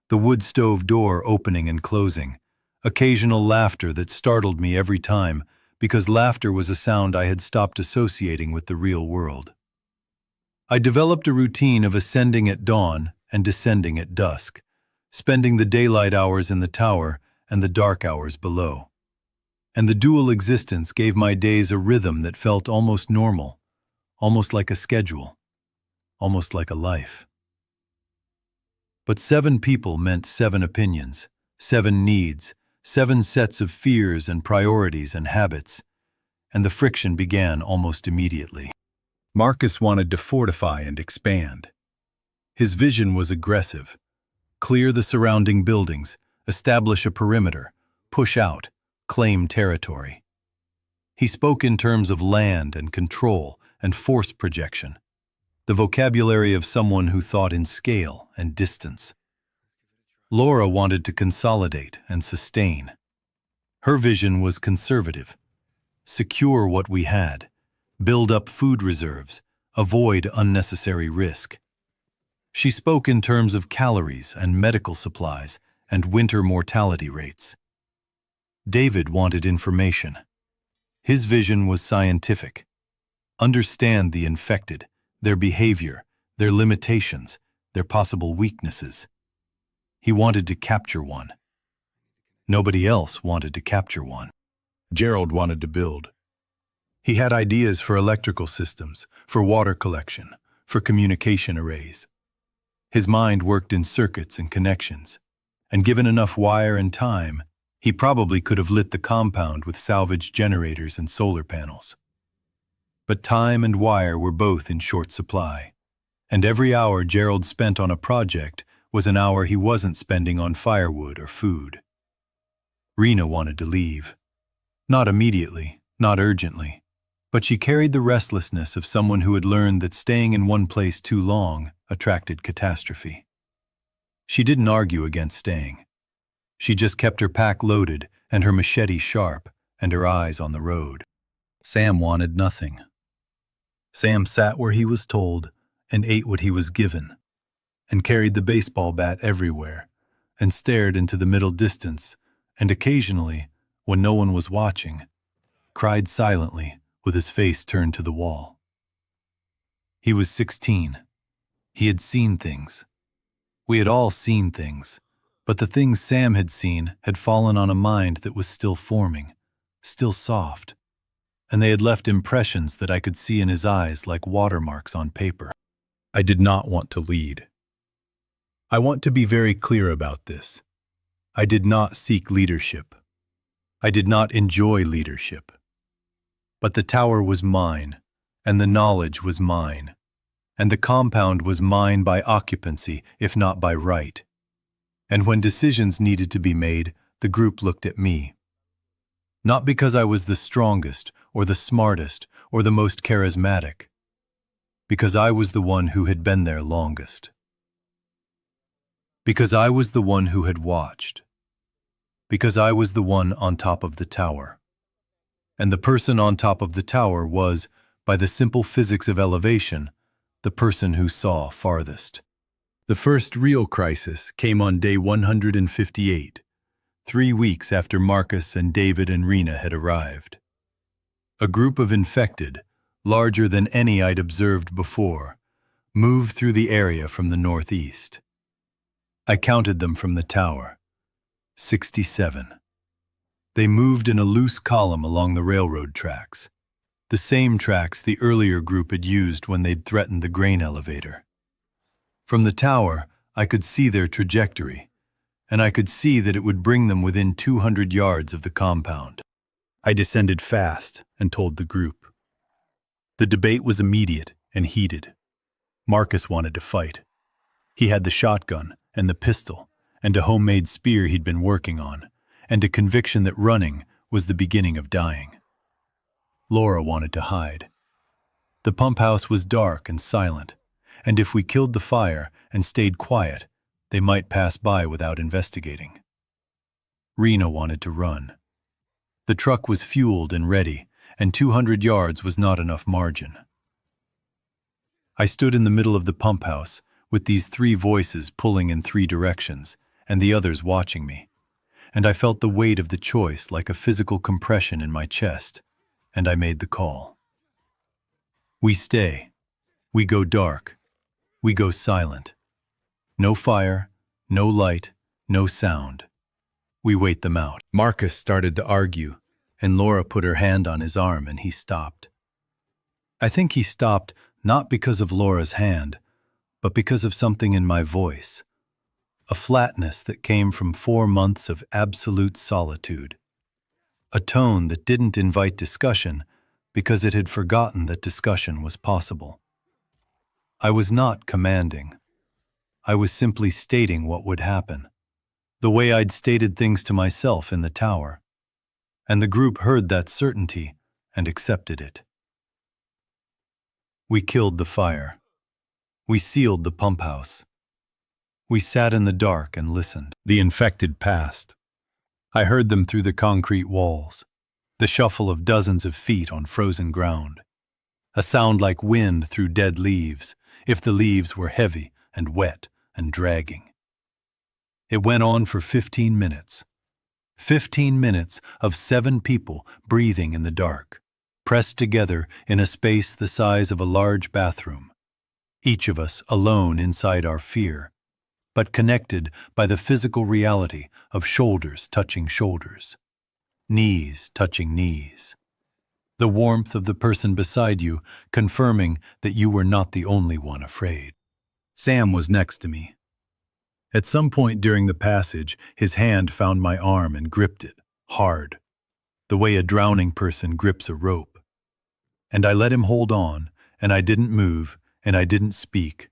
Speaker 1: the wood stove door opening and closing, occasional laughter that startled me every time because laughter was a sound I had stopped associating with the real world. I developed a routine of ascending at dawn and descending at dusk, spending the daylight hours in the tower and the dark hours below. And the dual existence gave my days a rhythm that felt almost normal, almost like a schedule, almost like a life. But 7 people meant 7 opinions, 7 needs, 7 sets of fears and priorities and habits, and the friction began almost immediately. Marcus wanted to fortify and expand. His vision was aggressive. Clear the surrounding buildings, establish a perimeter, push out, claim territory. He spoke in terms of land and control and force projection, the vocabulary of someone who thought in scale and distance. Laura wanted to consolidate and sustain. Her vision was conservative. Secure what we had, build up food reserves, avoid unnecessary risk. She spoke in terms of calories and medical supplies and winter mortality rates. David wanted information. His vision was scientific. Understand the infected, their behavior, their limitations, their possible weaknesses. He wanted to capture one. Nobody else wanted to capture one. Gerald wanted to build. He had ideas for electrical systems, for water collection, for communication arrays. His mind worked in circuits and connections, and given enough wire and time, he probably could have lit the compound with salvaged generators and solar panels. But time and wire were both in short supply, and every hour Gerald spent on a project was an hour he wasn't spending on firewood or food. Rena wanted to leave. Not immediately, not urgently, but she carried the restlessness of someone who had learned that staying in one place too long attracted catastrophe. She didn't argue against staying. She just kept her pack loaded and her machete sharp and her eyes on the road. Sam wanted nothing. Sam sat where he was told and ate what he was given, and carried the baseball bat everywhere, and stared into the middle distance, and occasionally, when no one was watching, cried silently with his face turned to the wall. He was 16. He had seen things. We had all seen things, but the things Sam had seen had fallen on a mind that was still forming, still soft, and they had left impressions that I could see in his eyes like watermarks on paper. I did not want to lead. I want to be very clear about this. I did not seek leadership. I did not enjoy leadership. But the tower was mine, and the knowledge was mine, and the compound was mine by occupancy, if not by right. And when decisions needed to be made, the group looked at me. Not because I was the strongest, or the smartest, or the most charismatic, because I was the one who had been there longest. Because I was the one who had watched. Because I was the one on top of the tower. And the person on top of the tower was, by the simple physics of elevation, the person who saw farthest. The first real crisis came on day 158, 3 weeks after Marcus and David and Rena had arrived. A group of infected, larger than any I'd observed before, moved through the area from the northeast. I counted them from the tower. 67. They moved in a loose column along the railroad tracks, the same tracks the earlier group had used when they'd threatened the grain elevator. From the tower, I could see their trajectory, and I could see that it would bring them within 200 yards of the compound. I descended fast and told the group. The debate was immediate and heated. Marcus wanted to fight. He had the shotgun and the pistol and a homemade spear he'd been working on, and a conviction that running was the beginning of dying. Laura wanted to hide. The pump house was dark and silent, and if we killed the fire and stayed quiet, they might pass by without investigating. Rena wanted to run. The truck was fueled and ready, and 200 yards was not enough margin. I stood in the middle of the pump house with these 3 voices pulling in 3 directions, and the others watching me, and I felt the weight of the choice like a physical compression in my chest, and I made the call. We stay. We go dark. We go silent. No fire, no light, no sound. We wait them out. Marcus started to argue, and Laura put her hand on his arm and he stopped. I think he stopped not because of Laura's hand, but because of something in my voice. A flatness that came from 4 months of absolute solitude. A tone that didn't invite discussion because it had forgotten that discussion was possible. I was not commanding. I was simply stating what would happen, the way I'd stated things to myself in the tower. And the group heard that certainty and accepted it. We killed the fire. We sealed the pump house. We sat in the dark and listened. The infected passed. I heard them through the concrete walls, the shuffle of dozens of feet on frozen ground, a sound like wind through dead leaves, if the leaves were heavy and wet and dragging. It went on for 15 minutes. 15 minutes of 7 people breathing in the dark, pressed together in a space the size of a large bathroom, each of us alone inside our fear, but connected by the physical reality of shoulders touching shoulders, knees touching knees. The warmth of the person beside you confirming that you were not the only one afraid. Sam was next to me. At some point during the passage, his hand found my arm and gripped it, hard, the way a drowning person grips a rope. And I let him hold on, and I didn't move, and I didn't speak.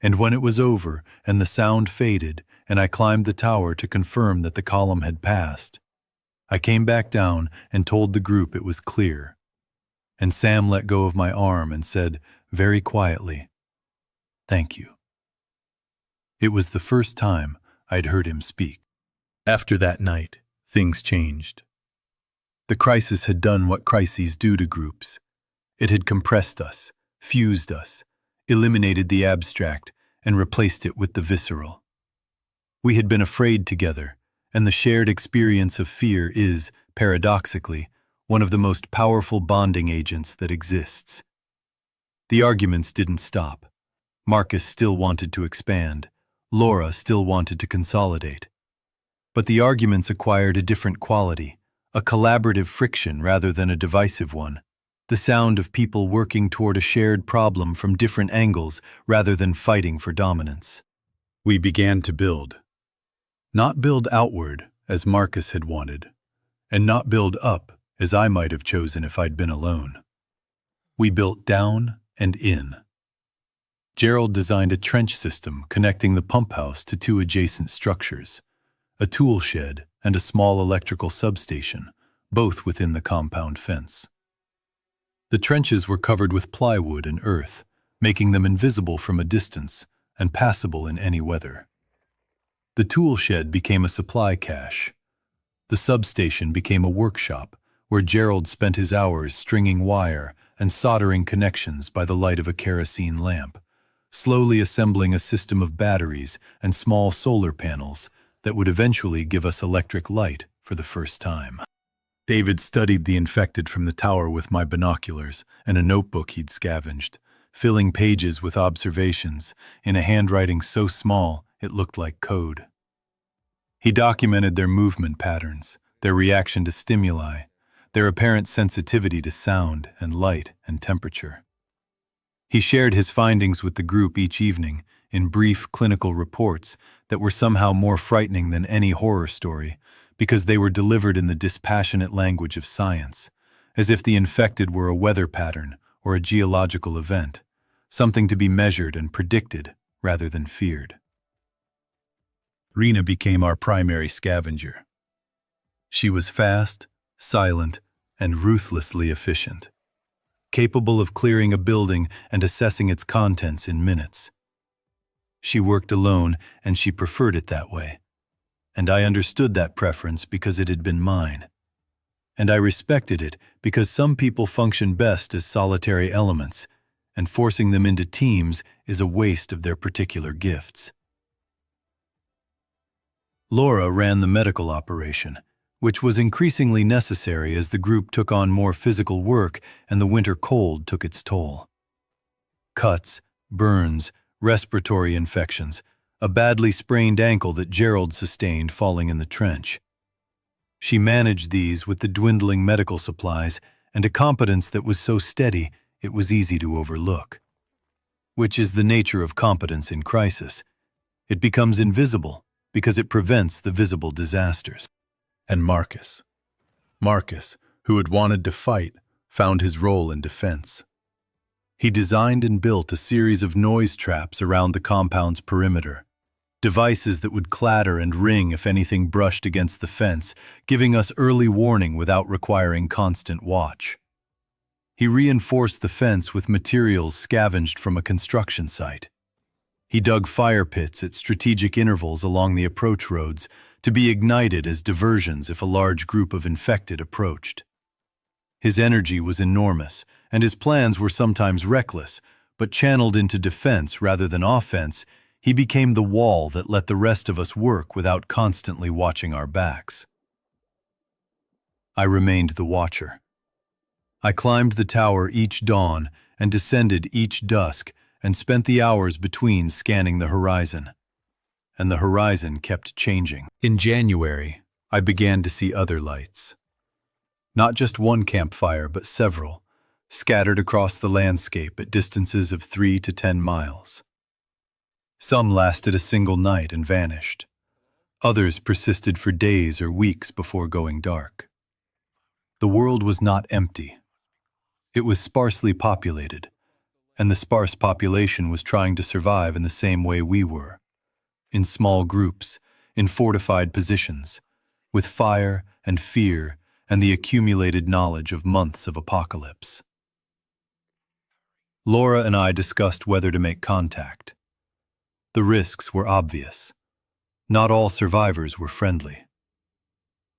Speaker 1: And when it was over, and the sound faded, and I climbed the tower to confirm that the column had passed, I came back down and told the group it was clear. And Sam let go of my arm and said, very quietly, "Thank you." It was the first time I'd heard him speak. After that night, things changed. The crisis had done what crises do to groups. It had compressed us, fused us, eliminated the abstract, and replaced it with the visceral. We had been afraid together, and the shared experience of fear is, paradoxically, one of the most powerful bonding agents that exists. The arguments didn't stop. Marcus still wanted to expand. Laura still wanted to consolidate. But the arguments acquired a different quality, a collaborative friction rather than a divisive one, the sound of people working toward a shared problem from different angles rather than fighting for dominance. We began to build. Not build outward, as Marcus had wanted, and not build up, as I might have chosen if I'd been alone. We built down and in. Gerald designed a trench system connecting the pump house to 2 adjacent structures, a tool shed and a small electrical substation, both within the compound fence. The trenches were covered with plywood and earth, making them invisible from a distance and passable in any weather. The tool shed became a supply cache. The substation became a workshop where Gerald spent his hours stringing wire, and soldering connections by the light of a kerosene lamp, slowly assembling a system of batteries and small solar panels that would eventually give us electric light for the first time. David studied the infected from the tower with my binoculars and a notebook he'd scavenged, filling pages with observations in a handwriting so small it looked like code. He documented their movement patterns, their reaction to stimuli, their apparent sensitivity to sound and light and temperature. He shared his findings with the group each evening in brief clinical reports that were somehow more frightening than any horror story because they were delivered in the dispassionate language of science, as if the infected were a weather pattern or a geological event, something to be measured and predicted rather than feared. Rena became our primary scavenger. She was fast, silent, and ruthlessly efficient, capable of clearing a building and assessing its contents in minutes. She worked alone, and she preferred it that way. And I understood that preference because it had been mine. And I respected it because some people function best as solitary elements, and forcing them into teams is a waste of their particular gifts. Laura ran the medical operation, which was increasingly necessary as the group took on more physical work and the winter cold took its toll. Cuts, burns, respiratory infections, a badly sprained ankle that Gerald sustained falling in the trench. She managed these with the dwindling medical supplies and a competence that was so steady it was easy to overlook. Which is the nature of competence in crisis. It becomes invisible because it prevents the visible disasters. And Marcus, who had wanted to fight, found his role in defense. He designed and built a series of noise traps around the compound's perimeter, devices that would clatter and ring if anything brushed against the fence, giving us early warning without requiring constant watch. He reinforced the fence with materials scavenged from a construction site. He dug fire pits at strategic intervals along the approach roads to be ignited as diversions if a large group of infected approached. His energy was enormous, and his plans were sometimes reckless, but channeled into defense rather than offense, he became the wall that let the rest of us work without constantly watching our backs. I remained the watcher. I climbed the tower each dawn and descended each dusk and spent the hours between scanning the horizon. And the horizon kept changing. In January, I began to see other lights. Not just one campfire, but several, scattered across the landscape at distances of 3 to 10 miles. Some lasted a single night and vanished. Others persisted for days or weeks before going dark. The world was not empty. It was sparsely populated, and the sparse population was trying to survive in the same way we were, in small groups, in fortified positions, with fire and fear and the accumulated knowledge of months of apocalypse. Laura and I discussed whether to make contact. The risks were obvious. Not all survivors were friendly.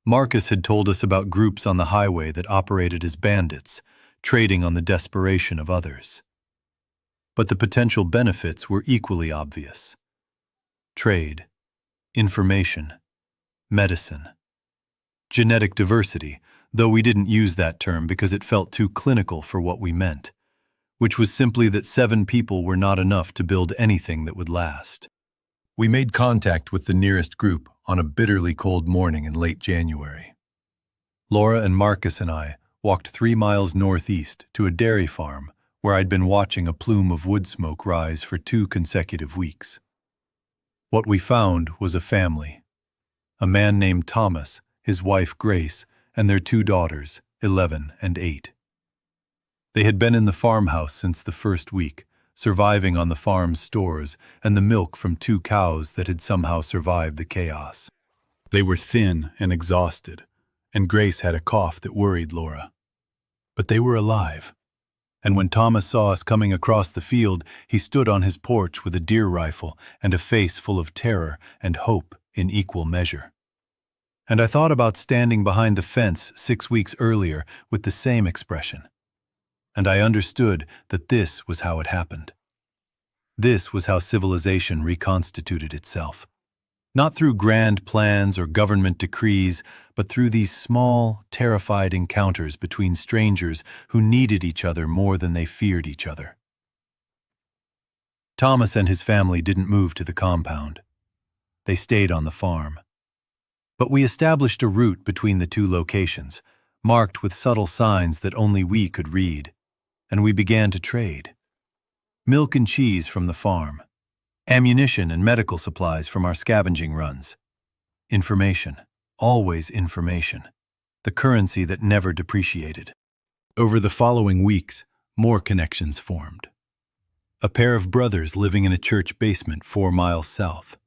Speaker 1: Marcus had told us about groups on the highway that operated as bandits, trading on the desperation of others. But the potential benefits were equally obvious. Trade, information, medicine. Genetic diversity, though we didn't use that term because it felt too clinical for what we meant, which was simply that 7 people were not enough to build anything that would last. We made contact with the nearest group on a bitterly cold morning in late January. Laura and Marcus and I walked 3 miles northeast to a dairy farm where I'd been watching a plume of wood smoke rise for 2 consecutive weeks. What we found was a family. A man named Thomas, his wife Grace, and their 2 daughters, 11 and 8. They had been in the farmhouse since the first week, surviving on the farm's stores and the milk from 2 cows that had somehow survived the chaos. They were thin and exhausted, and Grace had a cough that worried Laura. But they were alive. And when Thomas saw us coming across the field, he stood on his porch with a deer rifle and a face full of terror and hope in equal measure. And I thought about standing behind the fence 6 weeks earlier with the same expression. and I understood that this was how it happened. This was how civilization reconstituted itself. Not through grand plans or government decrees, but through these small, terrified encounters between strangers who needed each other more than they feared each other. Thomas and his family didn't move to the compound. They stayed on the farm. But we established a route between the two locations, marked with subtle signs that only we could read, and we began to trade. Milk and cheese from the farm, ammunition and medical supplies from our scavenging runs. Information, always information, the currency that never depreciated. Over the following weeks, more connections formed. A pair of brothers living in a church basement 4 miles south.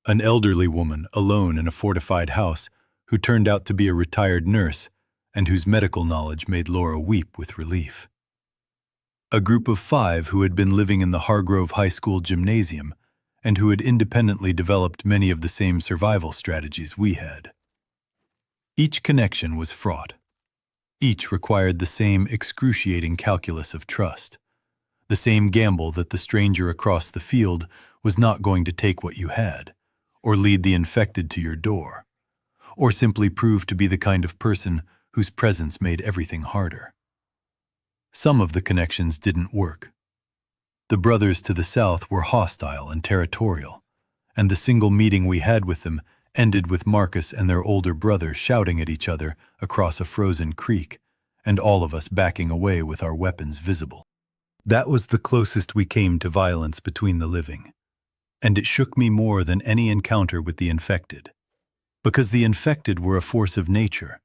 Speaker 1: An elderly woman alone in a fortified house who turned out to be a retired nurse and whose medical knowledge made Laura weep with relief. A group of 5 who had been living in the Hargrove High School gymnasium and who had independently developed many of the same survival strategies we had. Each connection was fraught. Each required the same excruciating calculus of trust, the same gamble that the stranger across the field was not going to take what you had, or lead the infected to your door, or simply prove to be the kind of person whose presence made everything harder. Some of the connections didn't work. The brothers to the south were hostile and territorial, and the single meeting we had with them ended with Marcus and their older brother shouting at each other across a frozen creek, and all of us backing away with our weapons visible. That was the closest we came to violence between the living, and it shook me more than any encounter with the infected, because the infected were a force of nature,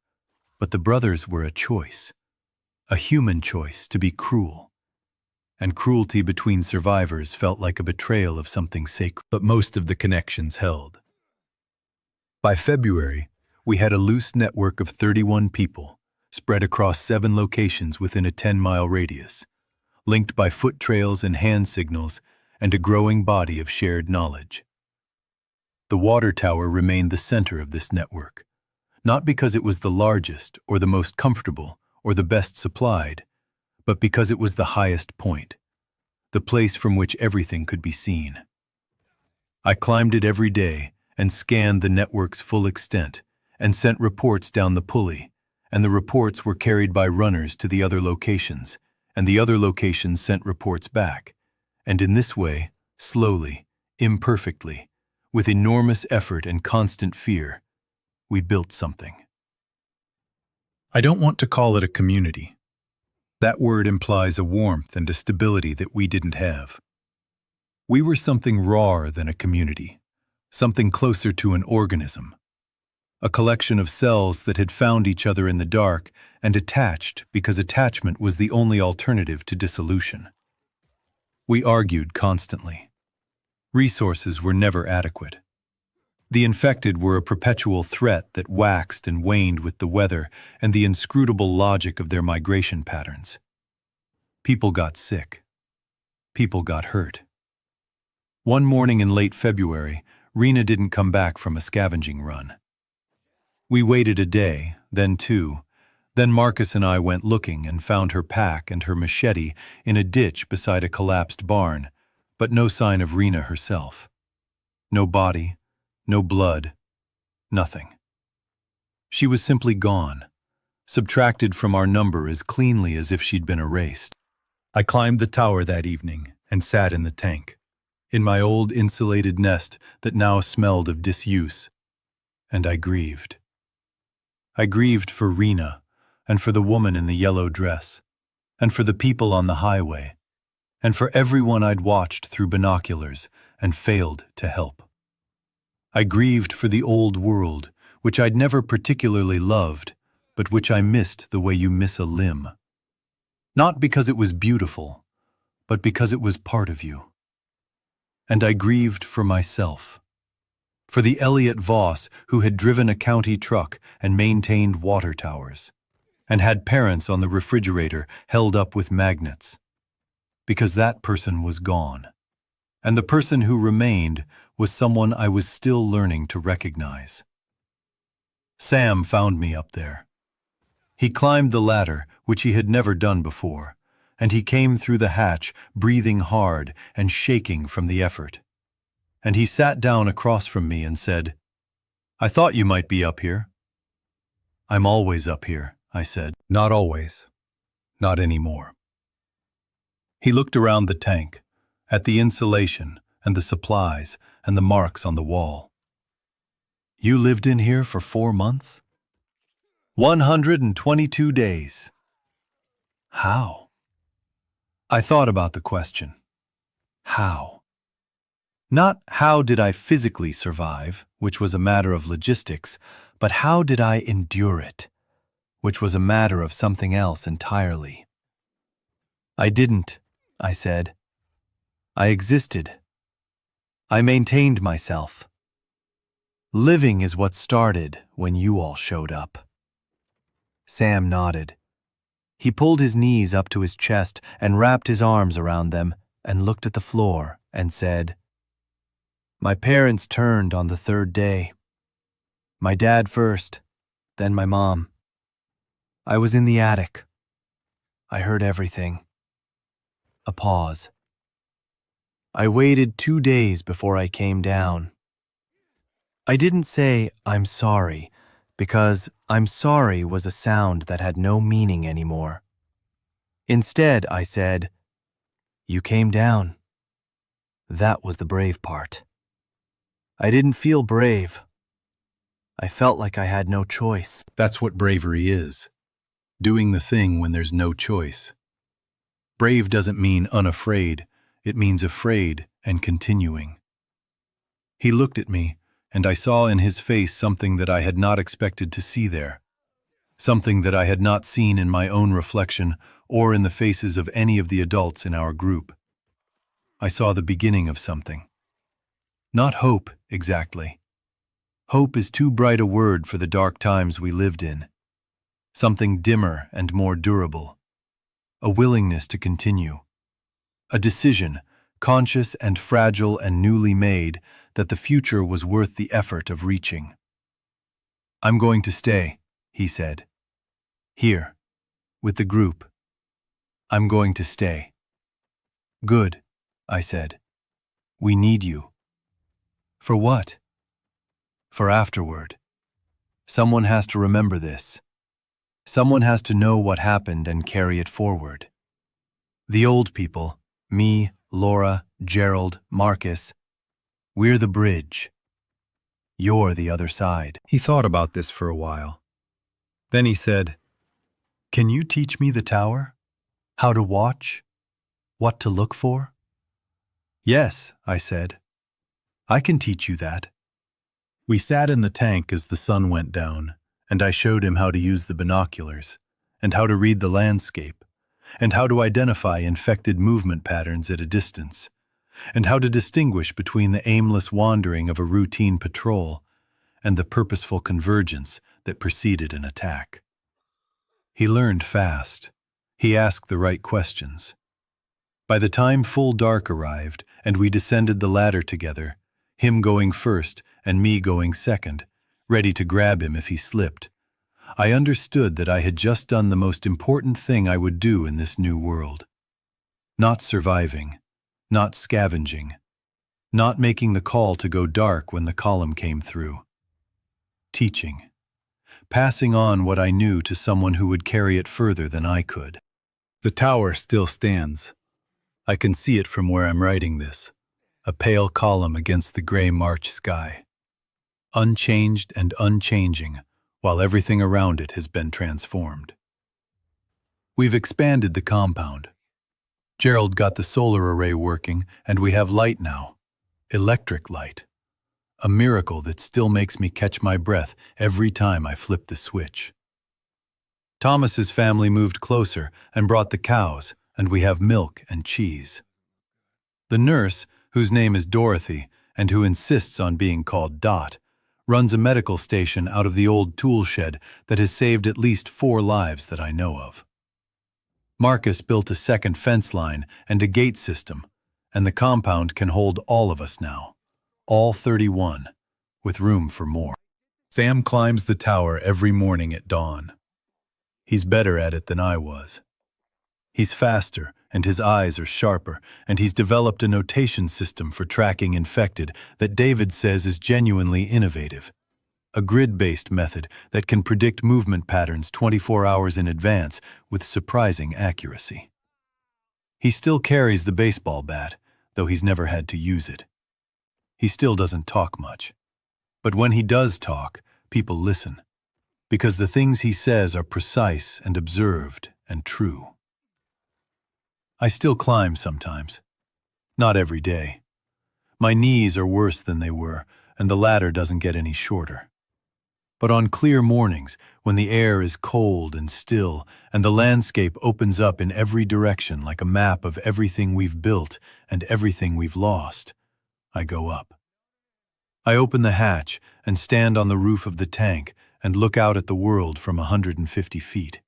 Speaker 1: but the brothers were a choice. A human choice to be cruel, and cruelty between survivors felt like a betrayal of something sacred. But most of the connections held. By February, we had a loose network of 31 people, spread across 7 locations within a 10-mile radius, linked by foot trails and hand signals and a growing body of shared knowledge. The water tower remained the center of this network, not because it was the largest or the most comfortable or the best supplied, but because it was the highest point, the place from which everything could be seen. I climbed it every day and scanned the network's full extent and sent reports down the pulley, and the reports were carried by runners to the other locations, and the other locations sent reports back, and in this way, slowly, imperfectly, with enormous effort and constant fear, we built something. I don't want to call it a community. That word implies a warmth and a stability that we didn't have. We were something rawer than a community, something closer to an organism, a collection of cells that had found each other in the dark and attached because attachment was the only alternative to dissolution. We argued constantly. Resources were never adequate. The infected were a perpetual threat that waxed and waned with the weather and the inscrutable logic of their migration patterns. People got sick. People got hurt. One morning in late February, Rena didn't come back from a scavenging run. We waited a day, then 2. Then Marcus and I went looking and found her pack and her machete in a ditch beside a collapsed barn, but no sign of Rena herself. No body. No blood, nothing. She was simply gone, subtracted from our number as cleanly as if she'd been erased. I climbed the tower that evening and sat in the tank, in my old insulated nest that now smelled of disuse, and I grieved. I grieved for Rena, and for the woman in the yellow dress, and for the people on the highway, and for everyone I'd watched through binoculars and failed to help. I grieved for the old world, which I'd never particularly loved, but which I missed the way you miss a limb. Not because it was beautiful, but because it was part of you. And I grieved for myself, for the Elliot Voss who had driven a county truck and maintained water towers, and had parents on the refrigerator held up with magnets, because that person was gone, and the person who remained was someone I was still learning to recognize. Sam found me up there. He climbed the ladder, which he had never done before, and he came through the hatch, breathing hard and shaking from the effort. And he sat down across from me and said, "I thought you might be up here." "I'm always up here," I said. "Not always. Not anymore." He looked around the tank, at the insulation and the supplies and the marks on the wall. "You lived in here for 4 months? 122 days. How?" I thought about the question. How? Not how did I physically survive, which was a matter of logistics, but how did I endure it, which was a matter of something else entirely. "I didn't," I said. "I existed. I maintained myself. Living is what started when you all showed up." Sam nodded. He pulled his knees up to his chest and wrapped his arms around them and looked at the floor and said, "My parents turned on the 3rd day. My dad first, then my mom. I was in the attic. I heard everything." A pause. "I waited 2 days before I came down. I didn't say, 'I'm sorry,' because 'I'm sorry' was a sound that had no meaning anymore. Instead, I said, 'You came down.' That was the brave part. I didn't feel brave. I felt like I had no choice." That's what bravery is. Doing the thing when there's no choice. Brave doesn't mean unafraid. It means afraid and continuing. He looked at me, and I saw in his face something that I had not expected to see there. Something that I had not seen in my own reflection or in the faces of any of the adults in our group. I saw the beginning of something. Not hope, exactly. Hope is too bright a word for the dark times we lived in. Something dimmer and more durable. A willingness to continue. A decision, conscious and fragile and newly made, that the future was worth the effort of reaching. "I'm going to stay," he said. "Here, with the group. I'm going to stay." "Good," I said. "We need you." "For what?" "For afterward. Someone has to remember this. Someone has to know what happened and carry it forward. The old people, me, Laura, Gerald, Marcus, we're the bridge. You're the other side." He thought about this for a while. Then he said, "Can you teach me the tower? How to watch? What to look for?" "Yes," I said. "I can teach you that." We sat in the tank as the sun went down, and I showed him how to use the binoculars, and how to read the landscape, and how to identify infected movement patterns at a distance, and how to distinguish between the aimless wandering of a routine patrol and the purposeful convergence that preceded an attack. He learned fast. He asked the right questions. By the time full dark arrived and we descended the ladder together, him going first and me going second, ready to grab him if he slipped, I understood that I had just done the most important thing I would do in this new world. Not surviving, not scavenging, not making the call to go dark when the column came through. Teaching. Passing on what I knew to someone who would carry it further than I could. The tower still stands. I can see it from where I'm writing this, a pale column against the gray March sky. Unchanged and unchanging, while everything around it has been transformed. We've expanded the compound. Gerald got the solar array working, and we have light now. Electric light. A miracle that still makes me catch my breath every time I flip the switch. Thomas's family moved closer and brought the cows, and we have milk and cheese. The nurse, whose name is Dorothy, and who insists on being called Dot, runs a medical station out of the old tool shed that has saved at least 4 lives that I know of. Marcus built a second fence line and a gate system, and the compound can hold all of us now, all 31, with room for more. Sam climbs the tower every morning at dawn. He's better at it than I was. He's faster, and his eyes are sharper, and he's developed a notation system for tracking infected that David says is genuinely innovative. A grid-based method that can predict movement patterns 24 hours in advance with surprising accuracy. He still carries the baseball bat, though he's never had to use it. He still doesn't talk much. But when he does talk, people listen, because the things he says are precise and observed and true. I still climb sometimes. Not every day. My knees are worse than they were, and the ladder doesn't get any shorter. But on clear mornings, when the air is cold and still, and the landscape opens up in every direction like a map of everything we've built and everything we've lost, I go up. I open the hatch and stand on the roof of the tank and look out at the world from 150 feet.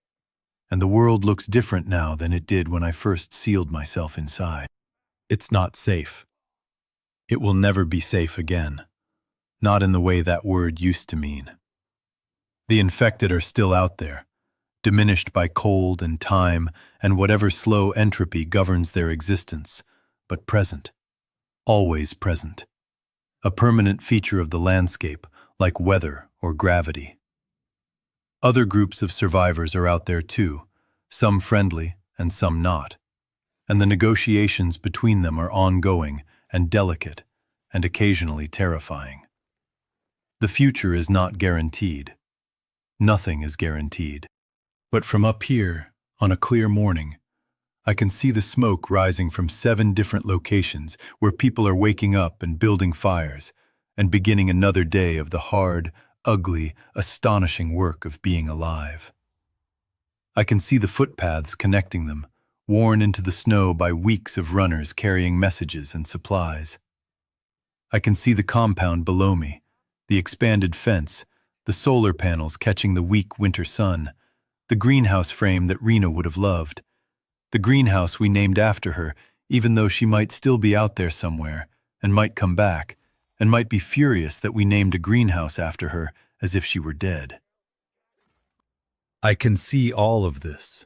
Speaker 1: And the world looks different now than it did when I first sealed myself inside. It's not safe. It will never be safe again. Not in the way that word used to mean. The infected are still out there, diminished by cold and time and whatever slow entropy governs their existence, but present. Always present. A permanent feature of the landscape, like weather or gravity. Other groups of survivors are out there too, some friendly and some not, and the negotiations between them are ongoing and delicate and occasionally terrifying. The future is not guaranteed. Nothing is guaranteed. But from up here, on a clear morning, I can see the smoke rising from 7 different locations where people are waking up and building fires and beginning another day of the hard, ugly, astonishing work of being alive. I can see the footpaths connecting them, worn into the snow by weeks of runners carrying messages and supplies. I can see the compound below me, the expanded fence, the solar panels catching the weak winter sun, the greenhouse frame that Rena would have loved, the greenhouse we named after her, even though she might still be out there somewhere, and might come back, and might be furious that we named a greenhouse after her as if she were dead. I can see all of this,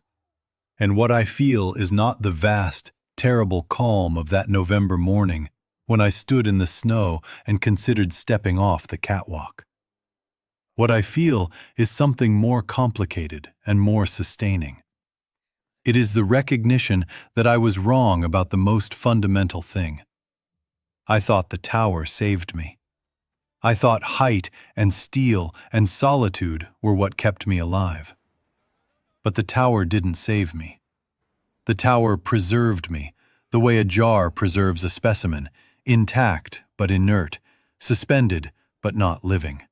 Speaker 1: and what I feel is not the vast, terrible calm of that November morning when I stood in the snow and considered stepping off the catwalk. What I feel is something more complicated and more sustaining. It is the recognition that I was wrong about the most fundamental thing. I thought the tower saved me. I thought height and steel and solitude were what kept me alive. But the tower didn't save me. The tower preserved me, the way a jar preserves a specimen, intact but inert, suspended but not living.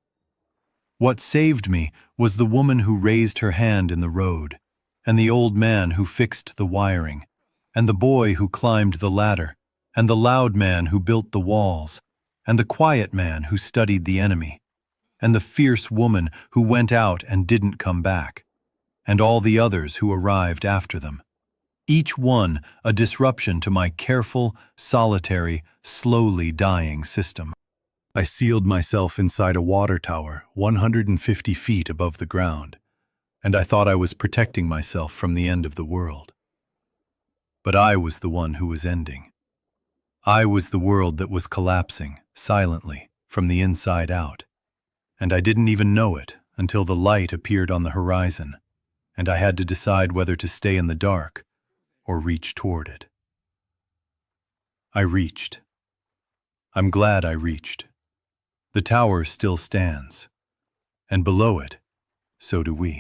Speaker 1: What saved me was the woman who raised her hand in the road, and the old man who fixed the wiring, and the boy who climbed the ladder, and the loud man who built the walls, and the quiet man who studied the enemy, and the fierce woman who went out and didn't come back, and all the others who arrived after them. Each one a disruption to my careful, solitary, slowly dying system. I sealed myself inside a water tower 150 feet above the ground, and I thought I was protecting myself from the end of the world. But I was the one who was ending. I was the world that was collapsing, silently, from the inside out. And I didn't even know it until the light appeared on the horizon, and I had to decide whether to stay in the dark or reach toward it. I reached. I'm glad I reached. The tower still stands, and below it, so do we.